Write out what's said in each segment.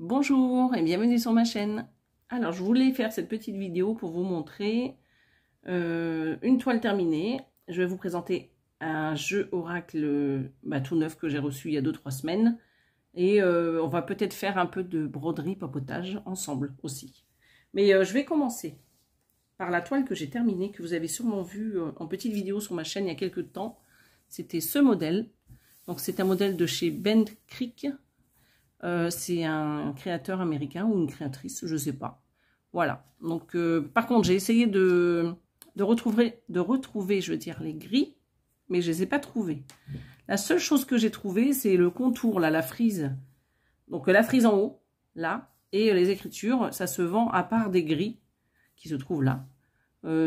Bonjour et bienvenue sur ma chaîne. Alors je voulais faire cette petite vidéo pour vous montrer une toile terminée. Je vais vous présenter un jeu oracle tout neuf que j'ai reçu il y a 2-3 semaines. Et on va peut-être faire un peu de broderie papotage ensemble aussi. Mais je vais commencer par la toile que j'ai terminée, que vous avez sûrement vue en petite vidéo sur ma chaîne il y a quelques temps. C'était ce modèle. Donc c'est un modèle de chez Bend Creek. C'est un créateur américain ou une créatrice, je sais pas. Voilà. Donc, par contre, j'ai essayé de retrouver, je veux dire, les gris, mais je les ai pas trouvés. La seule chose que j'ai trouvée, c'est le contour, là, la frise. Donc, la frise en haut, là, et les écritures, ça se vend à part des gris qui se trouvent là.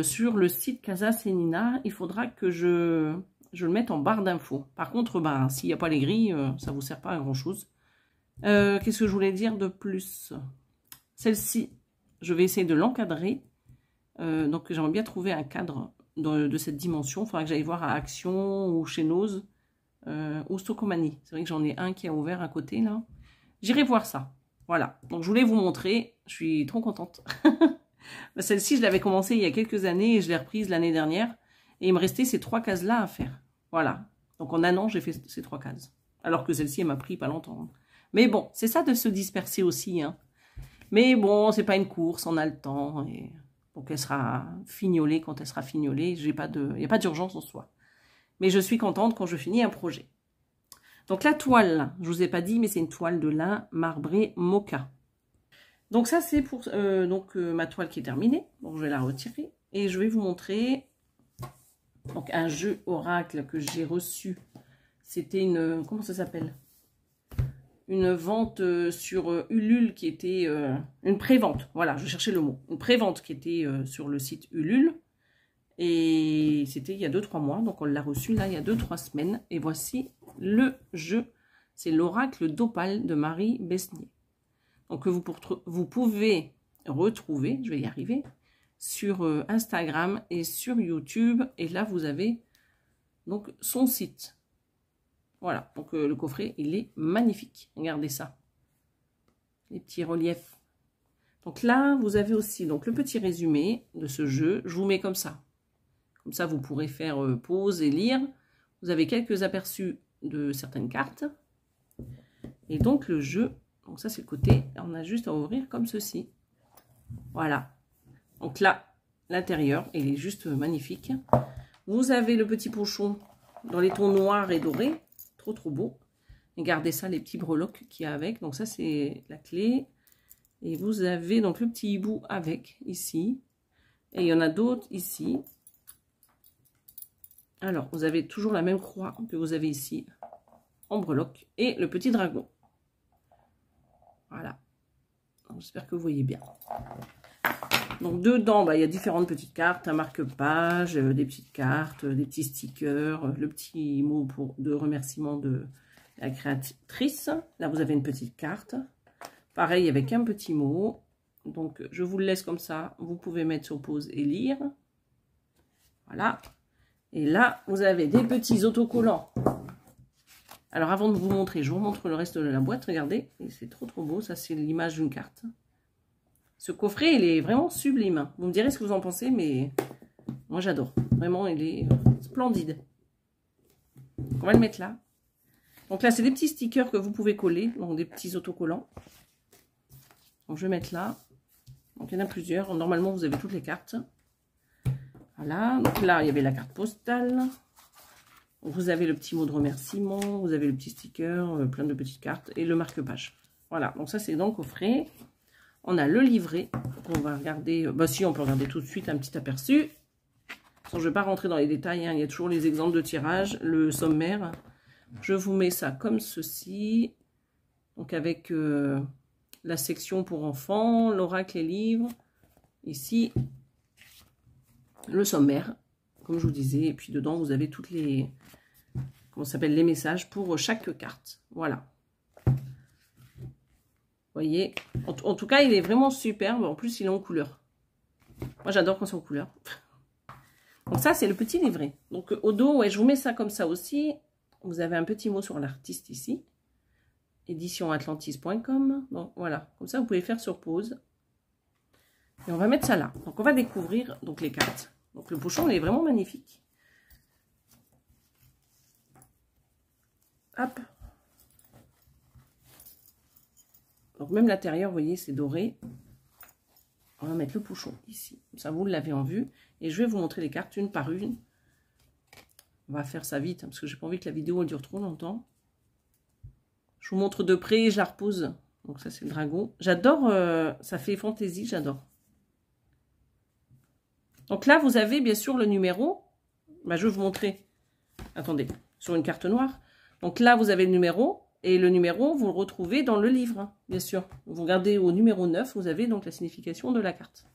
Sur le site Casa Senina, il faudra que je le mette en barre d'infos. Par contre, s'il n'y a pas les gris, ça vous sert pas à grand chose. Qu'est-ce que je voulais dire de plus? Celle-ci, je vais essayer de l'encadrer. Donc, j'aimerais bien trouver un cadre de cette dimension. Il faudra que j'aille voir à Action ou chez Nose ou Stocomanie. C'est vrai que j'en ai un qui a ouvert à côté, là. J'irai voir ça. Voilà. Donc, je voulais vous montrer. Je suis trop contente. Celle-ci, je l'avais commencée il y a quelques années et je l'ai reprise l'année dernière. Et il me restait ces 3 cases-là à faire. Voilà. Donc, en un an, j'ai fait ces 3 cases. Alors que celle-ci, elle m'a pris pas longtemps. Mais bon, c'est ça de se disperser aussi. Hein. Mais bon, c'est pas une course, on a le temps. Et donc elle sera fignolée quand elle sera fignolée. Il n'y a pas d'urgence en soi. Mais je suis contente quand je finis un projet. Donc la toile, je vous ai pas dit, mais c'est une toile de lin marbré mocha. Donc ça, c'est pour ma toile qui est terminée. Donc je vais la retirer. Et je vais vous montrer donc, un jeu oracle que j'ai reçu. C'était une... Comment ça s'appelle ? Une vente sur Ulule qui était une pré-vente. Voilà, je cherchais le mot. Une pré-vente qui était sur le site Ulule. Et c'était il y a 2-3 mois. Donc on l'a reçu là il y a 2-3 semaines. Et voici le jeu. C'est l'oracle d'Opale de Marie Besnier. Donc vous pouvez retrouver, je vais y arriver, sur Instagram et sur YouTube. Et là vous avez donc son site. Voilà, donc le coffret, il est magnifique. Regardez ça. Les petits reliefs. Donc là, vous avez aussi donc, le petit résumé de ce jeu. Je vous mets comme ça. Comme ça, vous pourrez faire pause et lire. Vous avez quelques aperçus de certaines cartes. Et donc le jeu, donc ça c'est le côté. On a juste à ouvrir comme ceci. Voilà. Donc là, l'intérieur, il est juste magnifique. Vous avez le petit pochon dans les tons noirs et dorés. Trop beau. Et gardez ça, les petits breloques qu'il y a avec. Donc ça, c'est la clé. Et vous avez donc le petit hibou avec, ici. Et il y en a d'autres ici. Alors, vous avez toujours la même croix que vous avez ici, en breloque. Et le petit dragon. Voilà. J'espère que vous voyez bien. Donc dedans, il y a différentes petites cartes, un marque-page, des petites cartes, des petits stickers, le petit mot de remerciement de la créatrice. Là, vous avez une petite carte. Pareil, avec un petit mot. Donc, je vous le laisse comme ça. Vous pouvez mettre sur pause et lire. Voilà. Et là, vous avez des petits autocollants. Alors, avant de vous montrer, je vous montre le reste de la boîte. Regardez, c'est trop beau. Ça, c'est l'image d'une carte. Ce coffret, il est vraiment sublime. Vous me direz ce que vous en pensez, mais moi, j'adore. Vraiment, il est splendide. On va le mettre là. Donc là, c'est des petits stickers que vous pouvez coller. Donc, des petits autocollants. Donc, je vais mettre là. Donc, il y en a plusieurs. Normalement, vous avez toutes les cartes. Voilà. Donc là, il y avait la carte postale. Vous avez le petit mot de remerciement. Vous avez le petit sticker, plein de petites cartes. Et le marque-page. Voilà. Donc, ça, c'est dans le coffret. On a le livret, on va regarder, si on peut regarder tout de suite un petit aperçu. Je ne vais pas rentrer dans les détails, hein, il y a toujours les exemples de tirage, le sommaire. Je vous mets ça comme ceci, donc avec la section pour enfants, l'oracle et livres. Ici, le sommaire, comme je vous disais, et puis dedans vous avez toutes les, comment ça s'appelle, les messages pour chaque carte. Voilà. Vous voyez, en tout cas, il est vraiment superbe. En plus, il est en couleur. Moi, j'adore quand c'est en couleur. Donc ça, c'est le petit livret. Donc au dos, ouais, je vous mets ça comme ça aussi. Vous avez un petit mot sur l'artiste ici. éditionatlantis.com. Donc voilà, comme ça vous pouvez faire sur pause. Et on va mettre ça là. Donc on va découvrir donc les cartes. Donc le pochon il est vraiment magnifique. Hop. Donc même l'intérieur, vous voyez, c'est doré. On va mettre le pochon ici. Ça, vous l'avez en vue. Et je vais vous montrer les cartes une par une. On va faire ça vite, hein, parce que j'ai pas envie que la vidéo elle dure trop longtemps. Je vous montre de près et je la repose. Donc ça, c'est le dragon. J'adore, ça fait fantaisie, j'adore. Donc là, vous avez bien sûr le numéro. Bah, je vais vous montrer. Attendez, sur une carte noire. Donc là, vous avez le numéro. Et le numéro, vous le retrouvez dans le livre, hein, bien sûr. Vous regardez au numéro 9, vous avez donc la signification de la carte.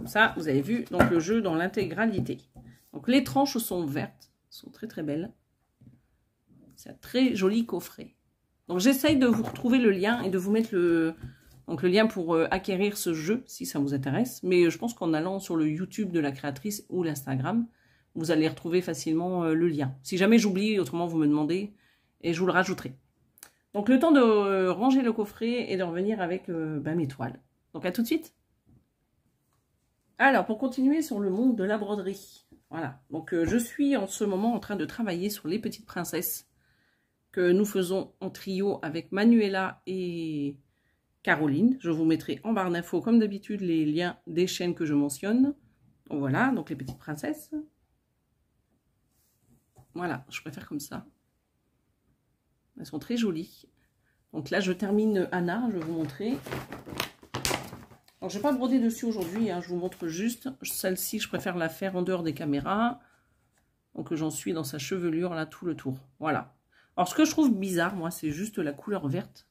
Ça, vous avez vu donc le jeu dans l'intégralité. Donc les tranches sont vertes, sont très très belles. C'est un très joli coffret. Donc j'essaye de vous retrouver le lien et de vous mettre le lien pour acquérir ce jeu si ça vous intéresse. Mais je pense qu'en allant sur le YouTube de la créatrice ou l'Instagram, vous allez retrouver facilement le lien. Si jamais j'oublie, autrement vous me demandez et je vous le rajouterai. Donc le temps de ranger le coffret et de revenir avec mes toiles. Donc à tout de suite. Alors, pour continuer sur le monde de la broderie, voilà. Donc, je suis en ce moment en train de travailler sur les petites princesses que nous faisons en trio avec Manuela et Caroline. Je vous mettrai en barre d'infos, comme d'habitude, les liens des chaînes que je mentionne. Donc, voilà, donc les petites princesses. Voilà, je préfère comme ça. Elles sont très jolies. Donc là, je termine Anna, je vais vous montrer. Alors, je ne vais pas broder dessus aujourd'hui, hein, je vous montre juste. Celle-ci, je préfère la faire en dehors des caméras. Donc, j'en suis dans sa chevelure, là, tout le tour. Voilà. Alors, ce que je trouve bizarre, moi, c'est juste la couleur verte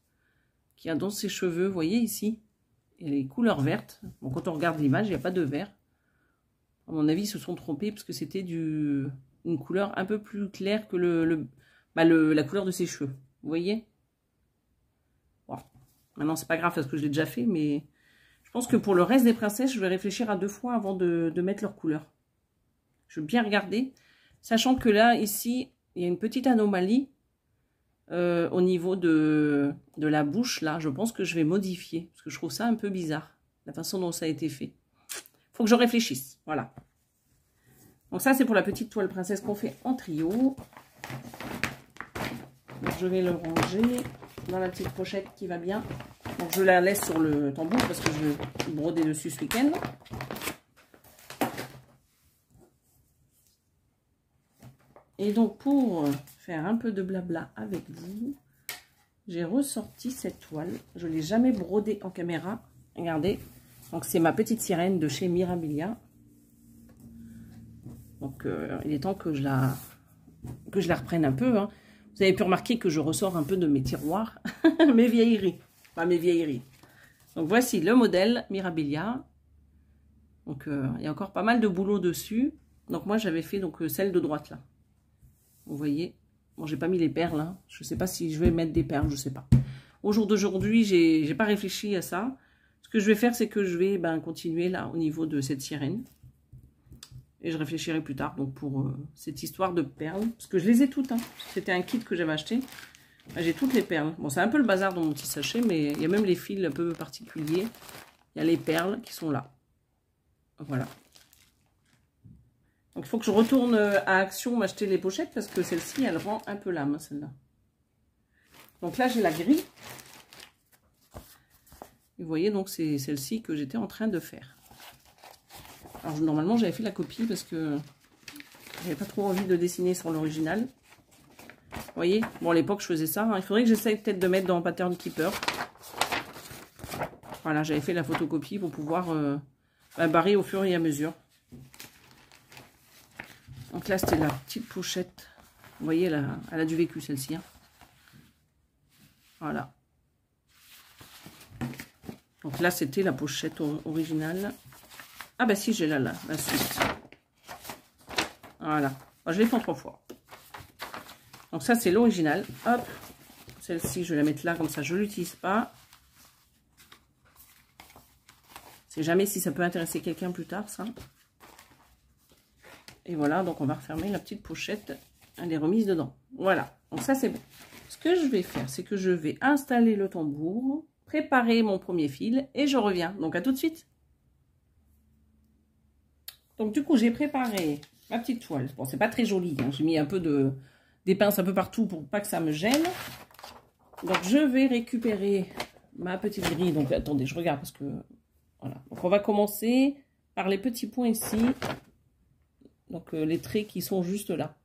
qu'il y a dans ses cheveux. Vous voyez ici, il y a les couleurs vertes. Bon, quand on regarde l'image, il n'y a pas de vert. À mon avis, ils se sont trompés parce que c'était une couleur un peu plus claire que la couleur de ses cheveux. Vous voyez? Bon. Maintenant, c'est pas grave parce que je l'ai déjà fait, mais... Je pense que pour le reste des princesses, je vais réfléchir à 2 fois avant de mettre leur couleur. Je vais bien regarder. Sachant que là, ici, il y a une petite anomalie au niveau de la bouche. Là, je pense que je vais modifier. Parce que je trouve ça un peu bizarre. La façon dont ça a été fait. Il faut que je réfléchisse. Voilà. Donc ça, c'est pour la petite toile princesse qu'on fait en trio. Donc, je vais le ranger dans la petite pochette qui va bien. Donc je la laisse sur le tambour parce que je vais broder dessus ce week-end. Et donc pour faire un peu de blabla avec vous, j'ai ressorti cette toile. Je ne l'ai jamais brodée en caméra. Regardez. Donc c'est ma petite sirène de chez Mirabilia. Donc il est temps que je la reprenne un peu. Hein. Vous avez pu remarquer que je ressors un peu de mes tiroirs, mes vieilleries. Pas mes vieilleries. Donc voici le modèle Mirabilia. Donc il y a encore pas mal de boulot dessus. Donc moi j'avais fait donc celle de droite là. Vous voyez. Bon, j'ai pas mis les perles. Hein. Je sais pas si je vais mettre des perles, je sais pas. Au jour d'aujourd'hui, j'ai pas réfléchi à ça. Ce que je vais faire, c'est que je vais continuer là au niveau de cette sirène. Et je réfléchirai plus tard donc pour cette histoire de perles. Parce que je les ai toutes. Hein. C'était un kit que j'avais acheté. J'ai toutes les perles. Bon, c'est un peu le bazar dans mon petit sachet, mais il y a même les fils un peu particuliers. Il y a les perles qui sont là. Voilà. Donc, il faut que je retourne à Action m'acheter les pochettes parce que celle-ci, elle rend un peu l'âme, celle-là. Donc là, j'ai la grille. Vous voyez, donc c'est celle-ci que j'étais en train de faire. Alors, normalement, j'avais fait la copie parce que j'avais pas trop envie de dessiner sur l'original. Vous voyez, bon, à l'époque, je faisais ça. Hein. Il faudrait que j'essaye peut-être de mettre dans Pattern Keeper. Voilà, j'avais fait la photocopie pour pouvoir barrer au fur et à mesure. Donc là, c'était la petite pochette. Vous voyez, elle a du vécu, celle-ci. Hein. Voilà. Donc là, c'était la pochette originale. Ah bah si, j'ai la suite. Voilà. Bon, je l'ai fait en 3 fois. Donc ça, c'est l'original. Hop. Celle-ci, je vais la mettre là, comme ça, je ne l'utilise pas. C'est jamais si ça peut intéresser quelqu'un plus tard, ça. Et voilà, donc on va refermer la petite pochette. Elle est remise dedans. Voilà, donc ça c'est bon. Ce que je vais faire, c'est que je vais installer le tambour, préparer mon premier fil et je reviens. Donc à tout de suite. Donc du coup, j'ai préparé ma petite toile. Bon, c'est pas très joli. Hein. J'ai mis un peu des pinces un peu partout pour pas que ça me gêne. Donc je vais récupérer ma petite grille. Donc attendez, je regarde parce que... Voilà. Donc on va commencer par les petits points ici. Donc les traits qui sont juste là.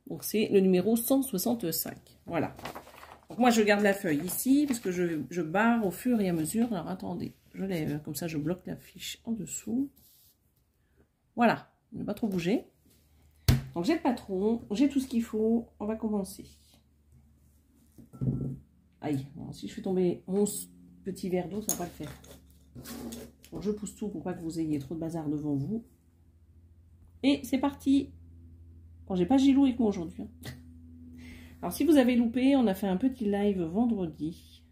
Donc c'est le numéro 165. Voilà. Donc moi je garde la feuille ici parce que je barre au fur et à mesure. Alors attendez, je lève comme ça, je bloque la fiche en dessous. Voilà, ne pas trop bouger. Donc j'ai le patron, j'ai tout ce qu'il faut. On va commencer. Aïe, bon, si je fais tomber mon petit verre d'eau, ça va pas le faire. Donc je pousse tout pour pas que vous ayez trop de bazar devant vous. Et c'est parti. Bon, j'ai pas Gilou avec moi aujourd'hui. Hein. Alors, si vous avez loupé, on a fait un petit live vendredi.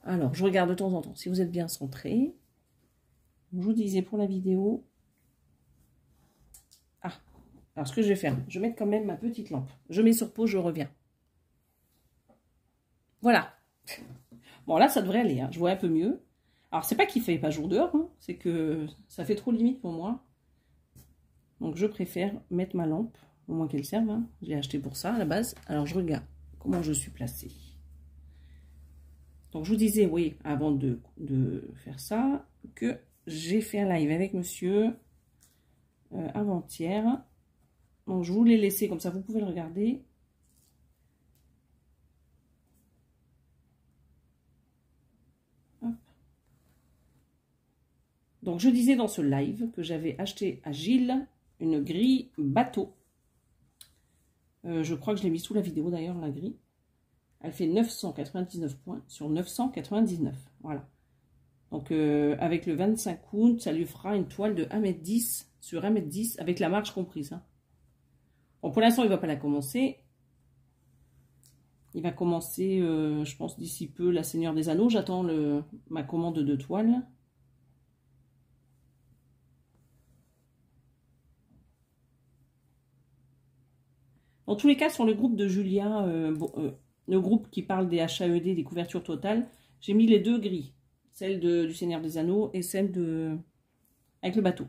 Alors, je regarde de temps en temps si vous êtes bien centré. Je vous disais pour la vidéo. Ah, alors ce que je vais faire, je vais mettre quand même ma petite lampe. Je mets sur pause, je reviens. Voilà. Bon, là, ça devrait aller. Hein. Je vois un peu mieux. Alors, c'est pas qu'il fait pas jour dehors, hein. C'est que ça fait trop limite pour moi. Donc, je préfère mettre ma lampe, au moins qu'elle serve. Hein. Je l'ai acheté pour ça, à la base. Alors, je regarde comment je suis placée. Donc, je vous disais, oui, avant de faire ça, que j'ai fait un live avec monsieur avant-hier. Donc, je vous l'ai laissé, comme ça, vous pouvez le regarder. Hop. Donc, je disais dans ce live que j'avais acheté à Gilles une grille bateau. Je crois que je l'ai mis sous la vidéo d'ailleurs, la grille. Elle fait 999 points sur 999. Voilà. Donc, avec le 25 août, ça lui fera une toile de 1,10 m sur 1,10 m avec la marge comprise. Hein. Bon, pour l'instant, il ne va pas la commencer. Il va commencer, je pense, d'ici peu, la Seigneur des Anneaux. J'attends ma commande de toile. Dans tous les cas, sur le groupe de Julia, le groupe qui parle des HAED, des couvertures totales, j'ai mis les deux grilles. Celle du Seigneur des Anneaux et celle avec le bateau.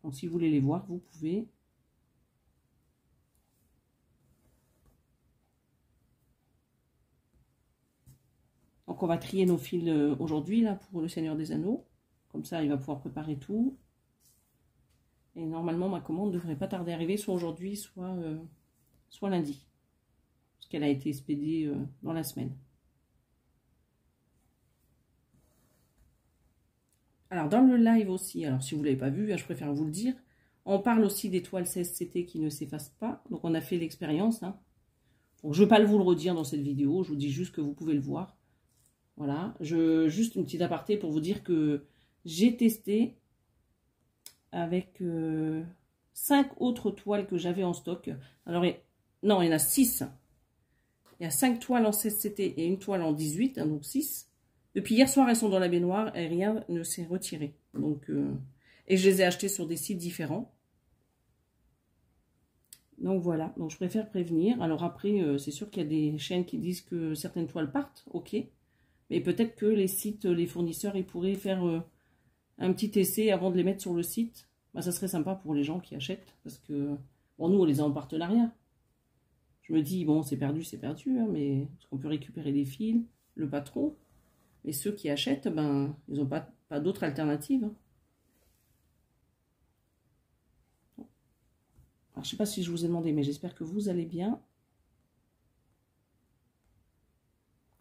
Donc si vous voulez les voir, vous pouvez. Donc on va trier nos fils aujourd'hui là pour le Seigneur des Anneaux. Comme ça, il va pouvoir préparer tout. Et normalement, ma commande ne devrait pas tarder à arriver, soit aujourd'hui, soit lundi. Parce qu'elle a été expédiée dans la semaine. Alors, dans le live aussi, alors si vous ne l'avez pas vu, je préfère vous le dire, on parle aussi des toiles 16CT qui ne s'effacent pas. Donc, on a fait l'expérience. Hein. Donc, je ne vais pas vous le redire dans cette vidéo, je vous dis juste que vous pouvez le voir. Voilà, juste une petite aparté pour vous dire que j'ai testé avec 5 autres toiles que j'avais en stock. Alors, non, il y en a 6. Il y a 5 toiles en 16 CT et une toile en 18, hein, donc 6. Depuis hier soir, elles sont dans la baignoire et rien ne s'est retiré. Donc, et je les ai achetées sur des sites différents. Donc voilà, donc je préfère prévenir. Alors après, c'est sûr qu'il y a des chaînes qui disent que certaines toiles partent, ok. Mais peut-être que les sites, les fournisseurs, ils pourraient faire un petit essai avant de les mettre sur le site. Bah, ça serait sympa pour les gens qui achètent. Parce que, bon, nous, on les a en partenariat. Je me dis, bon, c'est perdu, hein, mais parce qu'on peut récupérer des fils, le patron. Mais ceux qui achètent, ben, ils n'ont pas d'autre alternative. Hein. Alors, je ne sais pas si je vous ai demandé, mais j'espère que vous allez bien.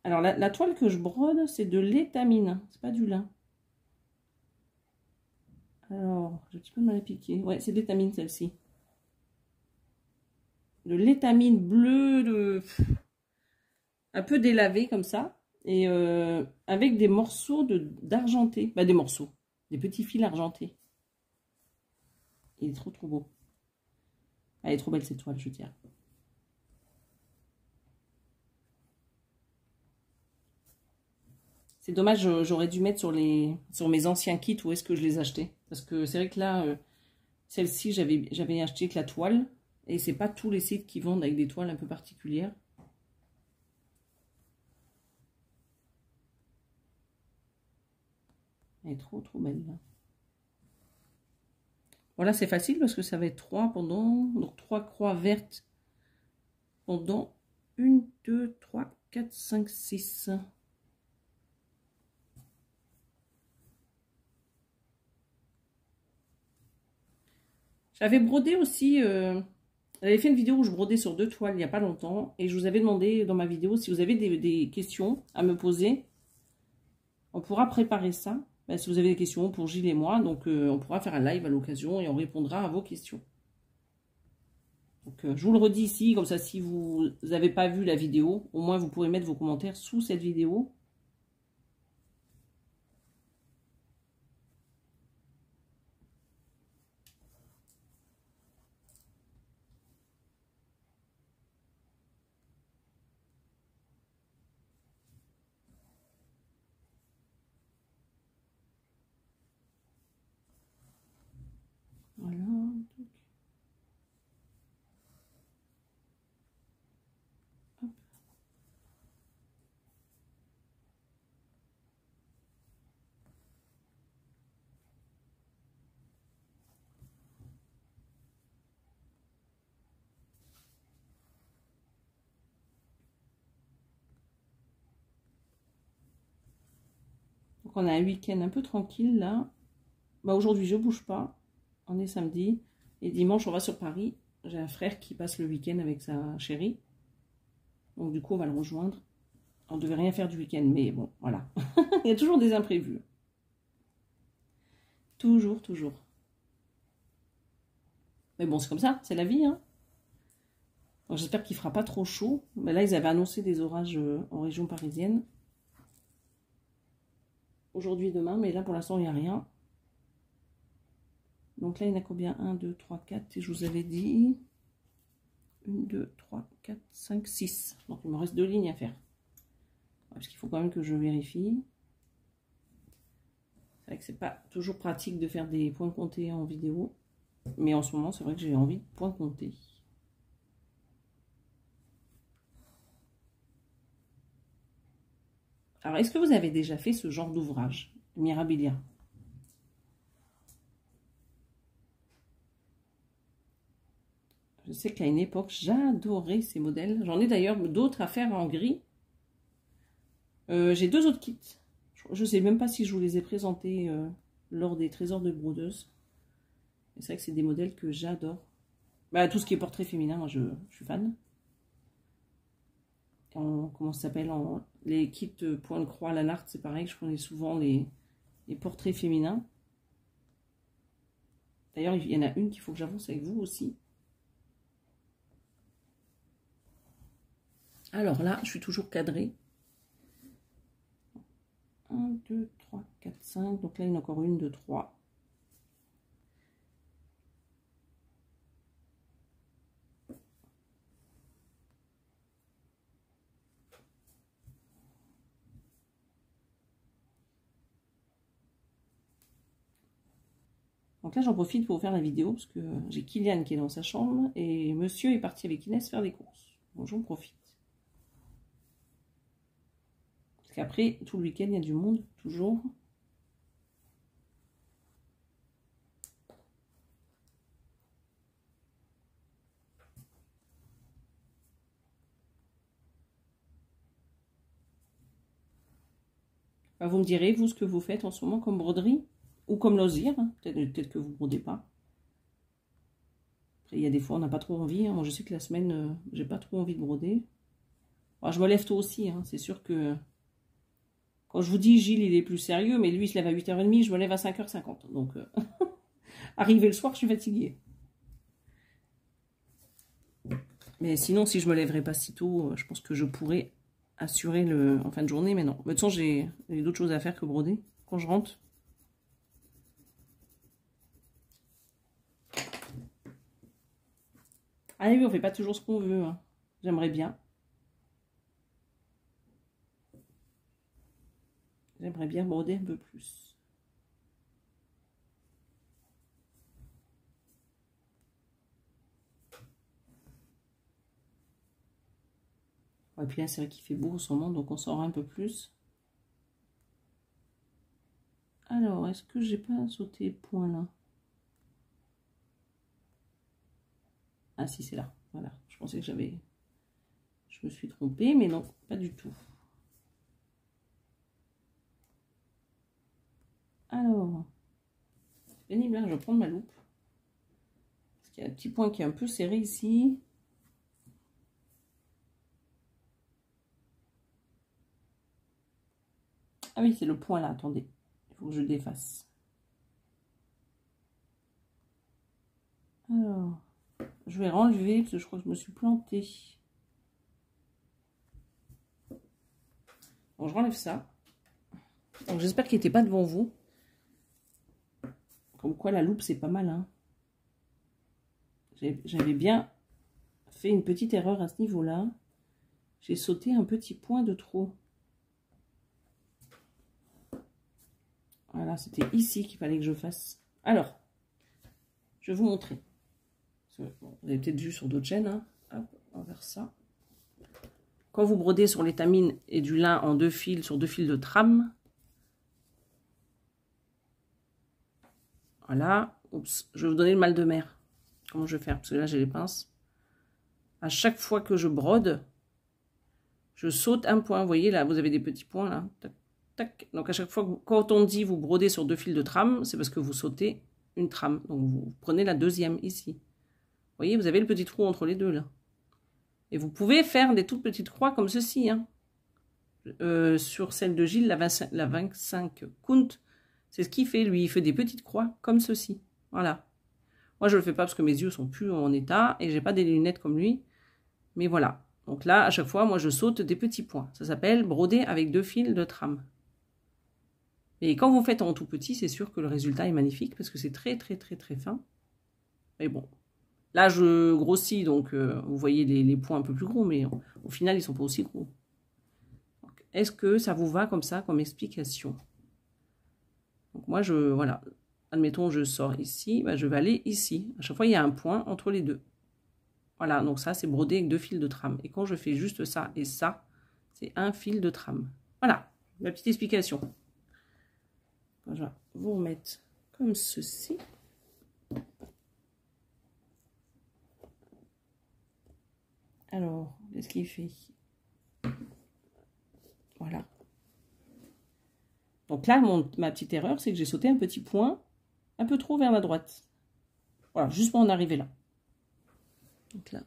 Alors, la toile que je brode, c'est de l'étamine. C'est pas du lin. Alors, j'ai un petit peu de mal à piquer. Ouais, c'est de l'étamine, celle-ci. De l'étamine bleue, un peu délavée, comme ça. Et avec des morceaux d'argenté. Bah, des morceaux. Des petits fils argentés. Il est trop, trop beau. Elle est trop belle, cette toile, je tiens. C'est dommage, j'aurais dû mettre sur mes anciens kits où est-ce que je les achetais. Parce que c'est vrai que là, celle-ci, j'avais acheté que la toile. Et c'est pas tous les sites qui vendent avec des toiles un peu particulières. Elle est trop, trop belle, là. Voilà, c'est facile parce que ça va être 3 pendant... Donc 3 croix vertes pendant 1, 2, 3, 4, 5, 6... J'avais brodé aussi, j'avais fait une vidéo où je brodais sur 2 toiles il n'y a pas longtemps. Et je vous avais demandé dans ma vidéo si vous avez des questions à me poser. On pourra préparer ça. Ben, si vous avez des questions pour Gilles et moi, donc on pourra faire un live à l'occasion et on répondra à vos questions. Donc je vous le redis ici, comme ça si vous n'avez pas vu la vidéo, au moins vous pourrez mettre vos commentaires sous cette vidéo. Voilà. Hop. Donc on a un week-end un peu tranquille là. Bah, aujourd'hui je bouge pas. On est samedi. Et dimanche on va sur Paris. J'ai un frère qui passe le week-end avec sa chérie. Donc du coup on va le rejoindre. On ne devait rien faire du week-end, mais bon, voilà. Il y a toujours des imprévus. Toujours, toujours. Mais bon, c'est comme ça, c'est la vie. Hein. J'espère qu'il ne fera pas trop chaud. Mais là, ils avaient annoncé des orages en région parisienne. Aujourd'hui et demain, mais là, pour l'instant, il n'y a rien. Donc là, il y en a combien? 1, 2, 3, 4. Et je vous avais dit 1, 2, 3, 4, 5, 6. Donc il me reste 2 lignes à faire. Parce qu'il faut quand même que je vérifie. C'est vrai que c'est pas toujours pratique de faire des points comptés en vidéo. Mais en ce moment, c'est vrai que j'ai envie de points comptés. Alors, est-ce que vous avez déjà fait ce genre d'ouvrage, Mirabilia? Je sais qu'à une époque, j'adorais ces modèles. J'en ai d'ailleurs d'autres à faire en gris. J'ai 2 autres kits. Je ne sais même pas si je vous les ai présentés lors des trésors de brodeuse. C'est vrai que c'est des modèles que j'adore. Bah, tout ce qui est portrait féminin, moi je suis fan. Comment ça s'appelle, les kits point de croix Lanart, c'est pareil, je prenais souvent les portraits féminins. D'ailleurs, il y en a une qu'il faut que j'avance avec vous aussi. Alors là, je suis toujours cadrée. 1, 2, 3, 4, 5. Donc là, il y en a encore une, 2, 3. Donc là, j'en profite pour vous faire la vidéo parce que j'ai Kylian qui est dans sa chambre et monsieur est parti avec Inès faire des courses. Donc j'en profite. Parce qu'après, tout le week-end, il y a du monde, toujours. Bah, vous me direz, vous, ce que vous faites en ce moment comme broderie ou comme loisir. Hein. Peut-être que vous ne brodez pas. Après, il y a des fois, on n'a pas trop envie. Hein. Moi, je sais que la semaine, j'ai pas trop envie de broder. Alors, je me lève tôt aussi. Hein. C'est sûr que quand je vous dis Gilles, il est plus sérieux, mais lui, il se lève à 8h30, je me lève à 5h50. Donc, arrivé le soir, je suis fatiguée. Mais sinon, si je me lèverais pas si tôt, je pense que je pourrais assurer en fin de journée. Mais non. Mais de toute façon, j'ai d'autres choses à faire que broder quand je rentre. Ah oui, on fait pas toujours ce qu'on veut. Hein. J'aimerais bien. J'aimerais bien broder un peu plus. Et puis là, c'est vrai qu'il fait beau en ce moment, donc on sort un peu plus. Alors, est-ce que j'ai pas sauté point là? Ah si, c'est là. Voilà, je pensais que j'avais... Je me suis trompée, mais non, pas du tout. Alors, c'est pénible, hein, je vais prendre ma loupe. Parce qu'il y a un petit point qui est un peu serré ici. Ah oui, c'est le point là, attendez. Il faut que je le défasse. Alors, je vais renlever parce que je crois que je me suis plantée. Bon, je renlève ça. Donc j'espère qu'il n'était pas devant vous. Comme quoi la loupe c'est pas mal. Hein. J'avais bien fait une petite erreur à ce niveau-là. J'ai sauté un petit point de trop. Voilà, c'était ici qu'il fallait que je fasse. Alors, je vais vous montrer. Bon, vous avez peut-être vu sur d'autres chaînes. Hein. Hop, on va faire ça. Quand vous brodez sur l'étamine et du lin en 2 fils, sur 2 fils de trame. Voilà. Oups, je vais vous donner le mal de mer. Comment je vais faire? Parce que là, j'ai les pinces. À chaque fois que je brode, je saute un point. Vous voyez, là, vous avez des petits points, là. Tac, tac. Donc, à chaque fois, quand on dit vous brodez sur 2 fils de trame, c'est parce que vous sautez une trame. Donc, vous prenez la deuxième ici. Vous voyez, vous avez le petit trou entre les deux, là. Et vous pouvez faire des toutes petites croix comme ceci. Hein. Sur celle de Gilles, la 25 Count, c'est ce qu'il fait, lui. Il fait des petites croix comme ceci. Voilà. Moi, je ne le fais pas parce que mes yeux sont plus en état et j'ai pas des lunettes comme lui. Mais voilà. Donc là, à chaque fois, moi, je saute des petits points. Ça s'appelle broder avec 2 fils de trame. Et quand vous faites en tout petit, c'est sûr que le résultat est magnifique parce que c'est très, très, très, très fin. Mais bon. Là, je grossis, donc vous voyez les points un peu plus gros, mais au final, ils ne sont pas aussi gros. Est-ce que ça vous va comme ça, comme explication? Donc moi, voilà. Admettons, je sors ici, bah, je vais aller ici. À chaque fois, il y a un point entre les deux. Voilà, donc ça, c'est brodé avec 2 fils de trame. Et quand je fais juste ça et ça, c'est un fil de trame. Voilà, la petite explication. Je vais vous remettre comme ceci. Alors, qu'est-ce qu'il fait? Voilà. Donc là, ma petite erreur, c'est que j'ai sauté un petit point un peu trop vers la droite. Voilà, juste pour en arriver là. Donc là.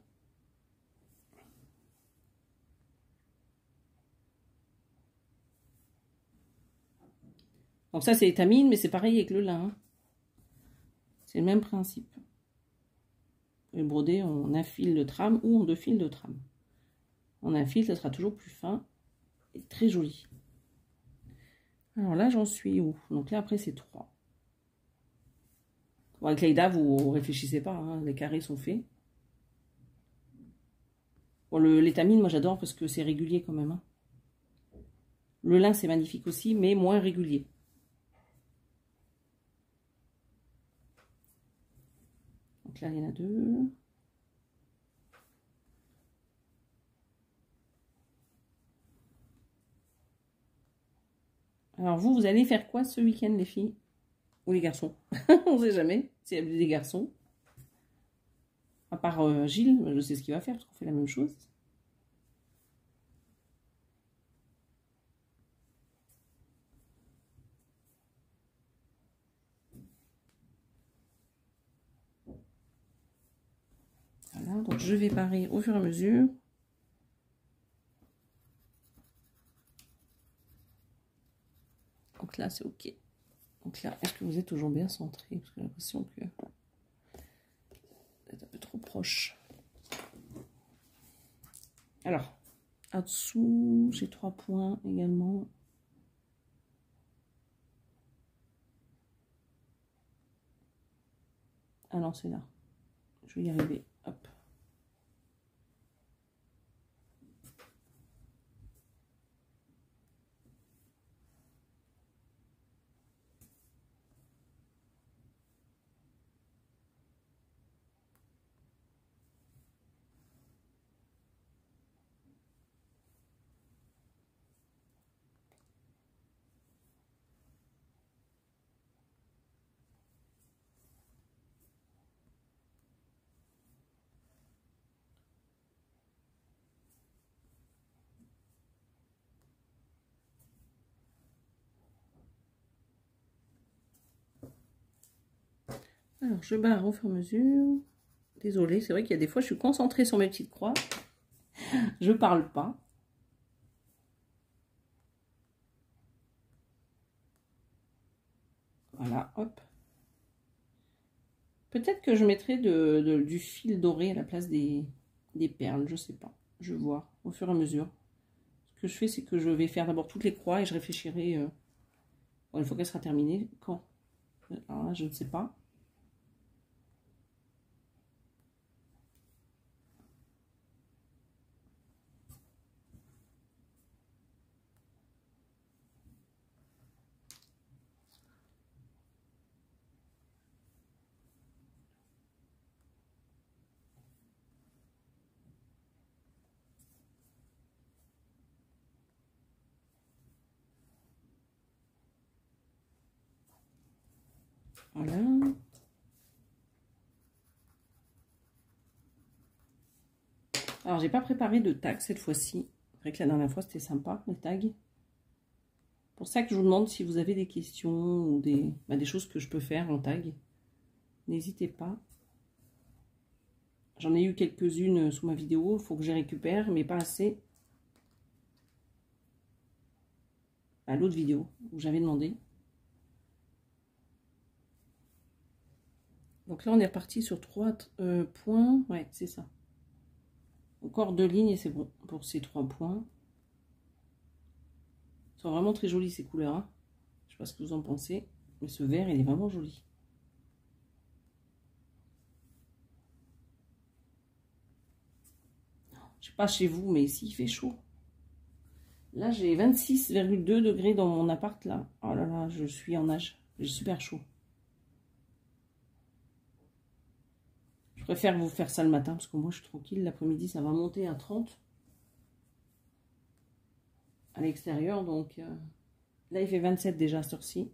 Donc ça, c'est étamine, mais c'est pareil avec le lin. Hein. C'est le même principe. Vous pouvez broder en un fil de trame ou en 2 fils de trame. en un fil, ça sera toujours plus fin et très joli. Alors là, j'en suis où? Donc là, après, c'est 3. Bon, avec l'Aïda, vous réfléchissez pas, hein, les carrés sont faits. Bon, l'étamine, moi j'adore parce que c'est régulier quand même. Hein. Le lin, c'est magnifique aussi, mais moins régulier. Donc là, il y en a 2. Alors vous allez faire quoi ce week-end, les filles? Ou les garçons? On sait jamais s'il y a des garçons. À part Gilles, je sais ce qu'il va faire, parce qu'on fait la même chose. Voilà, donc je vais parer au fur et à mesure. Donc là, c'est OK. Donc là, est-ce que vous êtes toujours bien centré? Parce que j'ai l'impression que vous êtes un peu trop proche. Alors, en dessous, j'ai 3 points également. Ah non, c'est là. Je vais y arriver. Hop. Alors, je barre au fur et à mesure. Désolée, c'est vrai qu'il y a des fois, je suis concentrée sur mes petites croix. Je parle pas. Voilà, hop. Peut-être que je mettrai du fil doré à la place des perles, je sais pas. Je vois au fur et à mesure. Ce que je fais, c'est que je vais faire d'abord toutes les croix et je réfléchirai, bon, une fois qu'elle sera terminée, quand. Alors là, je ne sais pas. Voilà. Alors, j'ai pas préparé de tag cette fois-ci. C'est vrai que la dernière fois, c'était sympa, les tags. Pour ça que je vous demande si vous avez des questions ou des choses que je peux faire en tag. N'hésitez pas. J'en ai eu quelques-unes sous ma vidéo. Il faut que je les récupère, mais pas assez. À l'autre vidéo où j'avais demandé. Donc là, on est reparti sur 3 points. Ouais, c'est ça. Encore 2 lignes et c'est bon pour ces 3 points. Ils sont vraiment très jolis ces couleurs. Hein. Je sais pas ce que vous en pensez. Mais ce vert, il est vraiment joli. Je sais pas chez vous, mais ici, il fait chaud. Là, j'ai 26,2 degrés dans mon appart, là. Oh là là, je suis en nage. J'ai super chaud. Je préfère vous faire ça le matin, parce que moi, je suis tranquille. L'après-midi, ça va monter à 30. À l'extérieur, donc... là, il fait 27 déjà, sur ci.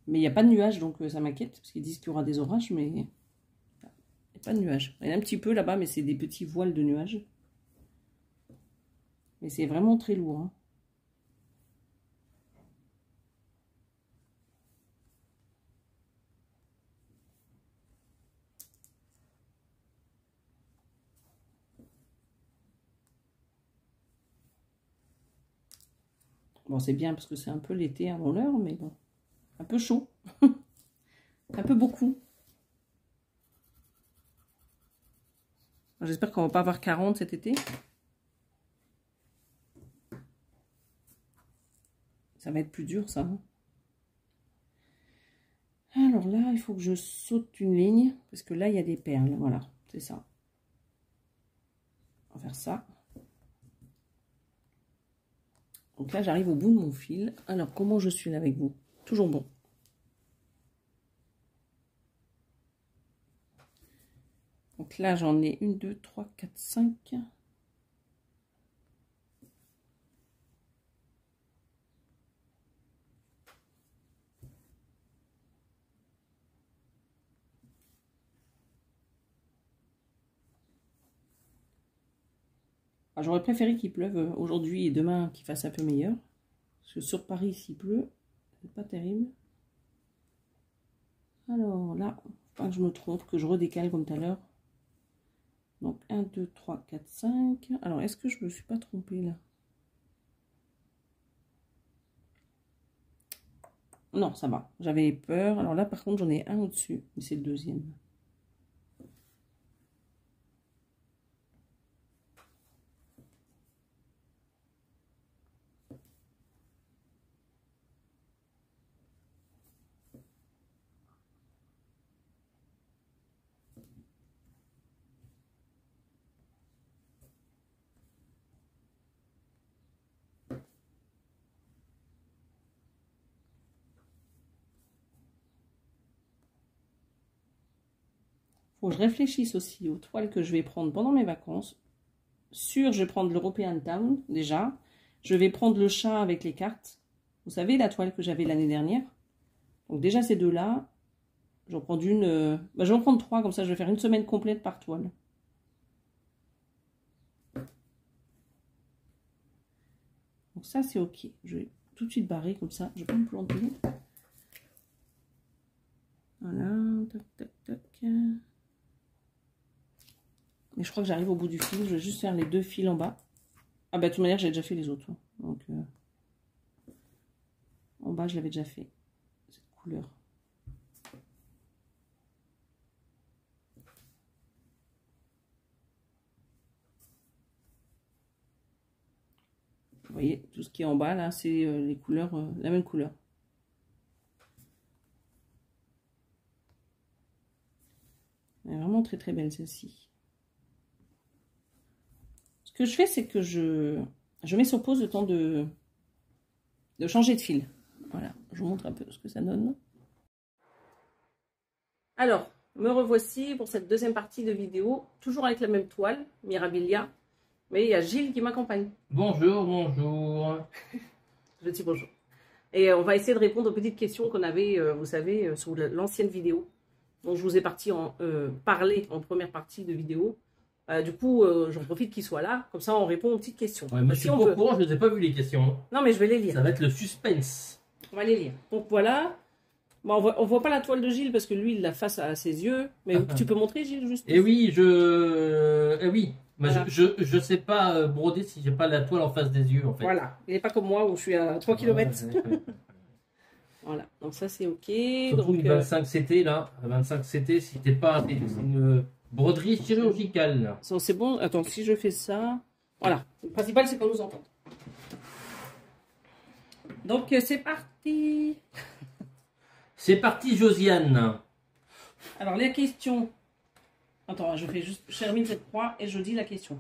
Mais il n'y a pas de nuages, donc ça m'inquiète, parce qu'ils disent qu'il y aura des orages, mais... il n'y a pas de nuages. Il y en a un petit peu là-bas, mais c'est des petits voiles de nuages. Mais c'est vraiment très lourd. Hein. Bon, c'est bien parce que c'est un peu l'été avant l'heure, mais bon, un peu chaud. Un peu beaucoup. J'espère qu'on va pas avoir 40 cet été. Ça va être plus dur, ça. Alors là, il faut que je saute une ligne. Parce que là, il y a des perles. Voilà, c'est ça. On va faire ça. Donc là, j'arrive au bout de mon fil. Alors, comment je suis là avec vous? Toujours bon. Donc là, j'en ai 1, 2, 3, 4, 5. J'aurais préféré qu'il pleuve aujourd'hui et demain qu'il fasse un peu meilleur. Parce que sur Paris, s'il pleut, c'est pas terrible. Alors là, faut pas que je me trompe, que je redécale comme tout à l'heure. Donc 1, 2, 3, 4, 5. Alors, est-ce que je me suis pas trompée là? Non, ça va. J'avais peur. Alors là, par contre, j'en ai un au-dessus. Mais c'est le deuxième. Faut que je réfléchisse aussi aux toiles que je vais prendre pendant mes vacances. Sûr, je vais prendre l'European Town, déjà. Je vais prendre le chat avec les cartes. Vous savez, la toile que j'avais l'année dernière. Donc déjà, ces deux-là. Je vais en prendre une... je vais en prendre 3, comme ça, je vais faire une semaine complète par toile. Donc ça, c'est OK. Je vais tout de suite barrer, comme ça. Je vais pas me planter. Voilà. Tac, tac, tac. Et je crois que j'arrive au bout du fil. Je vais juste faire les 2 fils en bas. Ah bah de toute manière, j'ai déjà fait les autres. Donc en bas, je l'avais déjà fait. Cette couleur. Vous voyez, tout ce qui est en bas, là, c'est les couleurs, la même couleur. Elle est vraiment très très belle celle-ci. Ce que je fais, c'est que je mets sur pause le temps de changer de fil. Voilà, je vous montre un peu ce que ça donne. Alors, me revoici pour cette deuxième partie de vidéo, toujours avec la même toile, Mirabilia. Mais il y a Gilles qui m'accompagne. Bonjour, bonjour. Je dis bonjour. Et on va essayer de répondre aux petites questions qu'on avait, vous savez, sur l'ancienne vidéo. Donc je vous ai parlé en première partie de vidéo. Du coup, j'en profite qu'il soit là. Comme ça, on répond aux petites questions. Ouais, moi, je suis pas au courant, je n'ai pas vu les questions. Non, mais je vais les lire. Ça va être le suspense. On va les lire. Donc voilà. Bon, on voit pas la toile de Gilles parce que lui, il l'a face à ses yeux. Mais tu peux montrer, Gilles, juste. Eh oui, oui. Voilà. Je sais pas broder si j'ai pas la toile en face des yeux, en fait. Voilà. Il n'est pas comme moi où je suis à 3 km. Voilà. Donc ça, c'est OK. Surtout donc, une 25 CT, là. 25 CT, si t'es pas... C'est une broderie chirurgicale. C'est bon. Attends, si je fais ça... Voilà. Le principal, c'est qu'on nous entende. Donc, c'est parti. C'est parti, Josiane. Alors, les questions... Attends, je termine cette croix et je dis la question.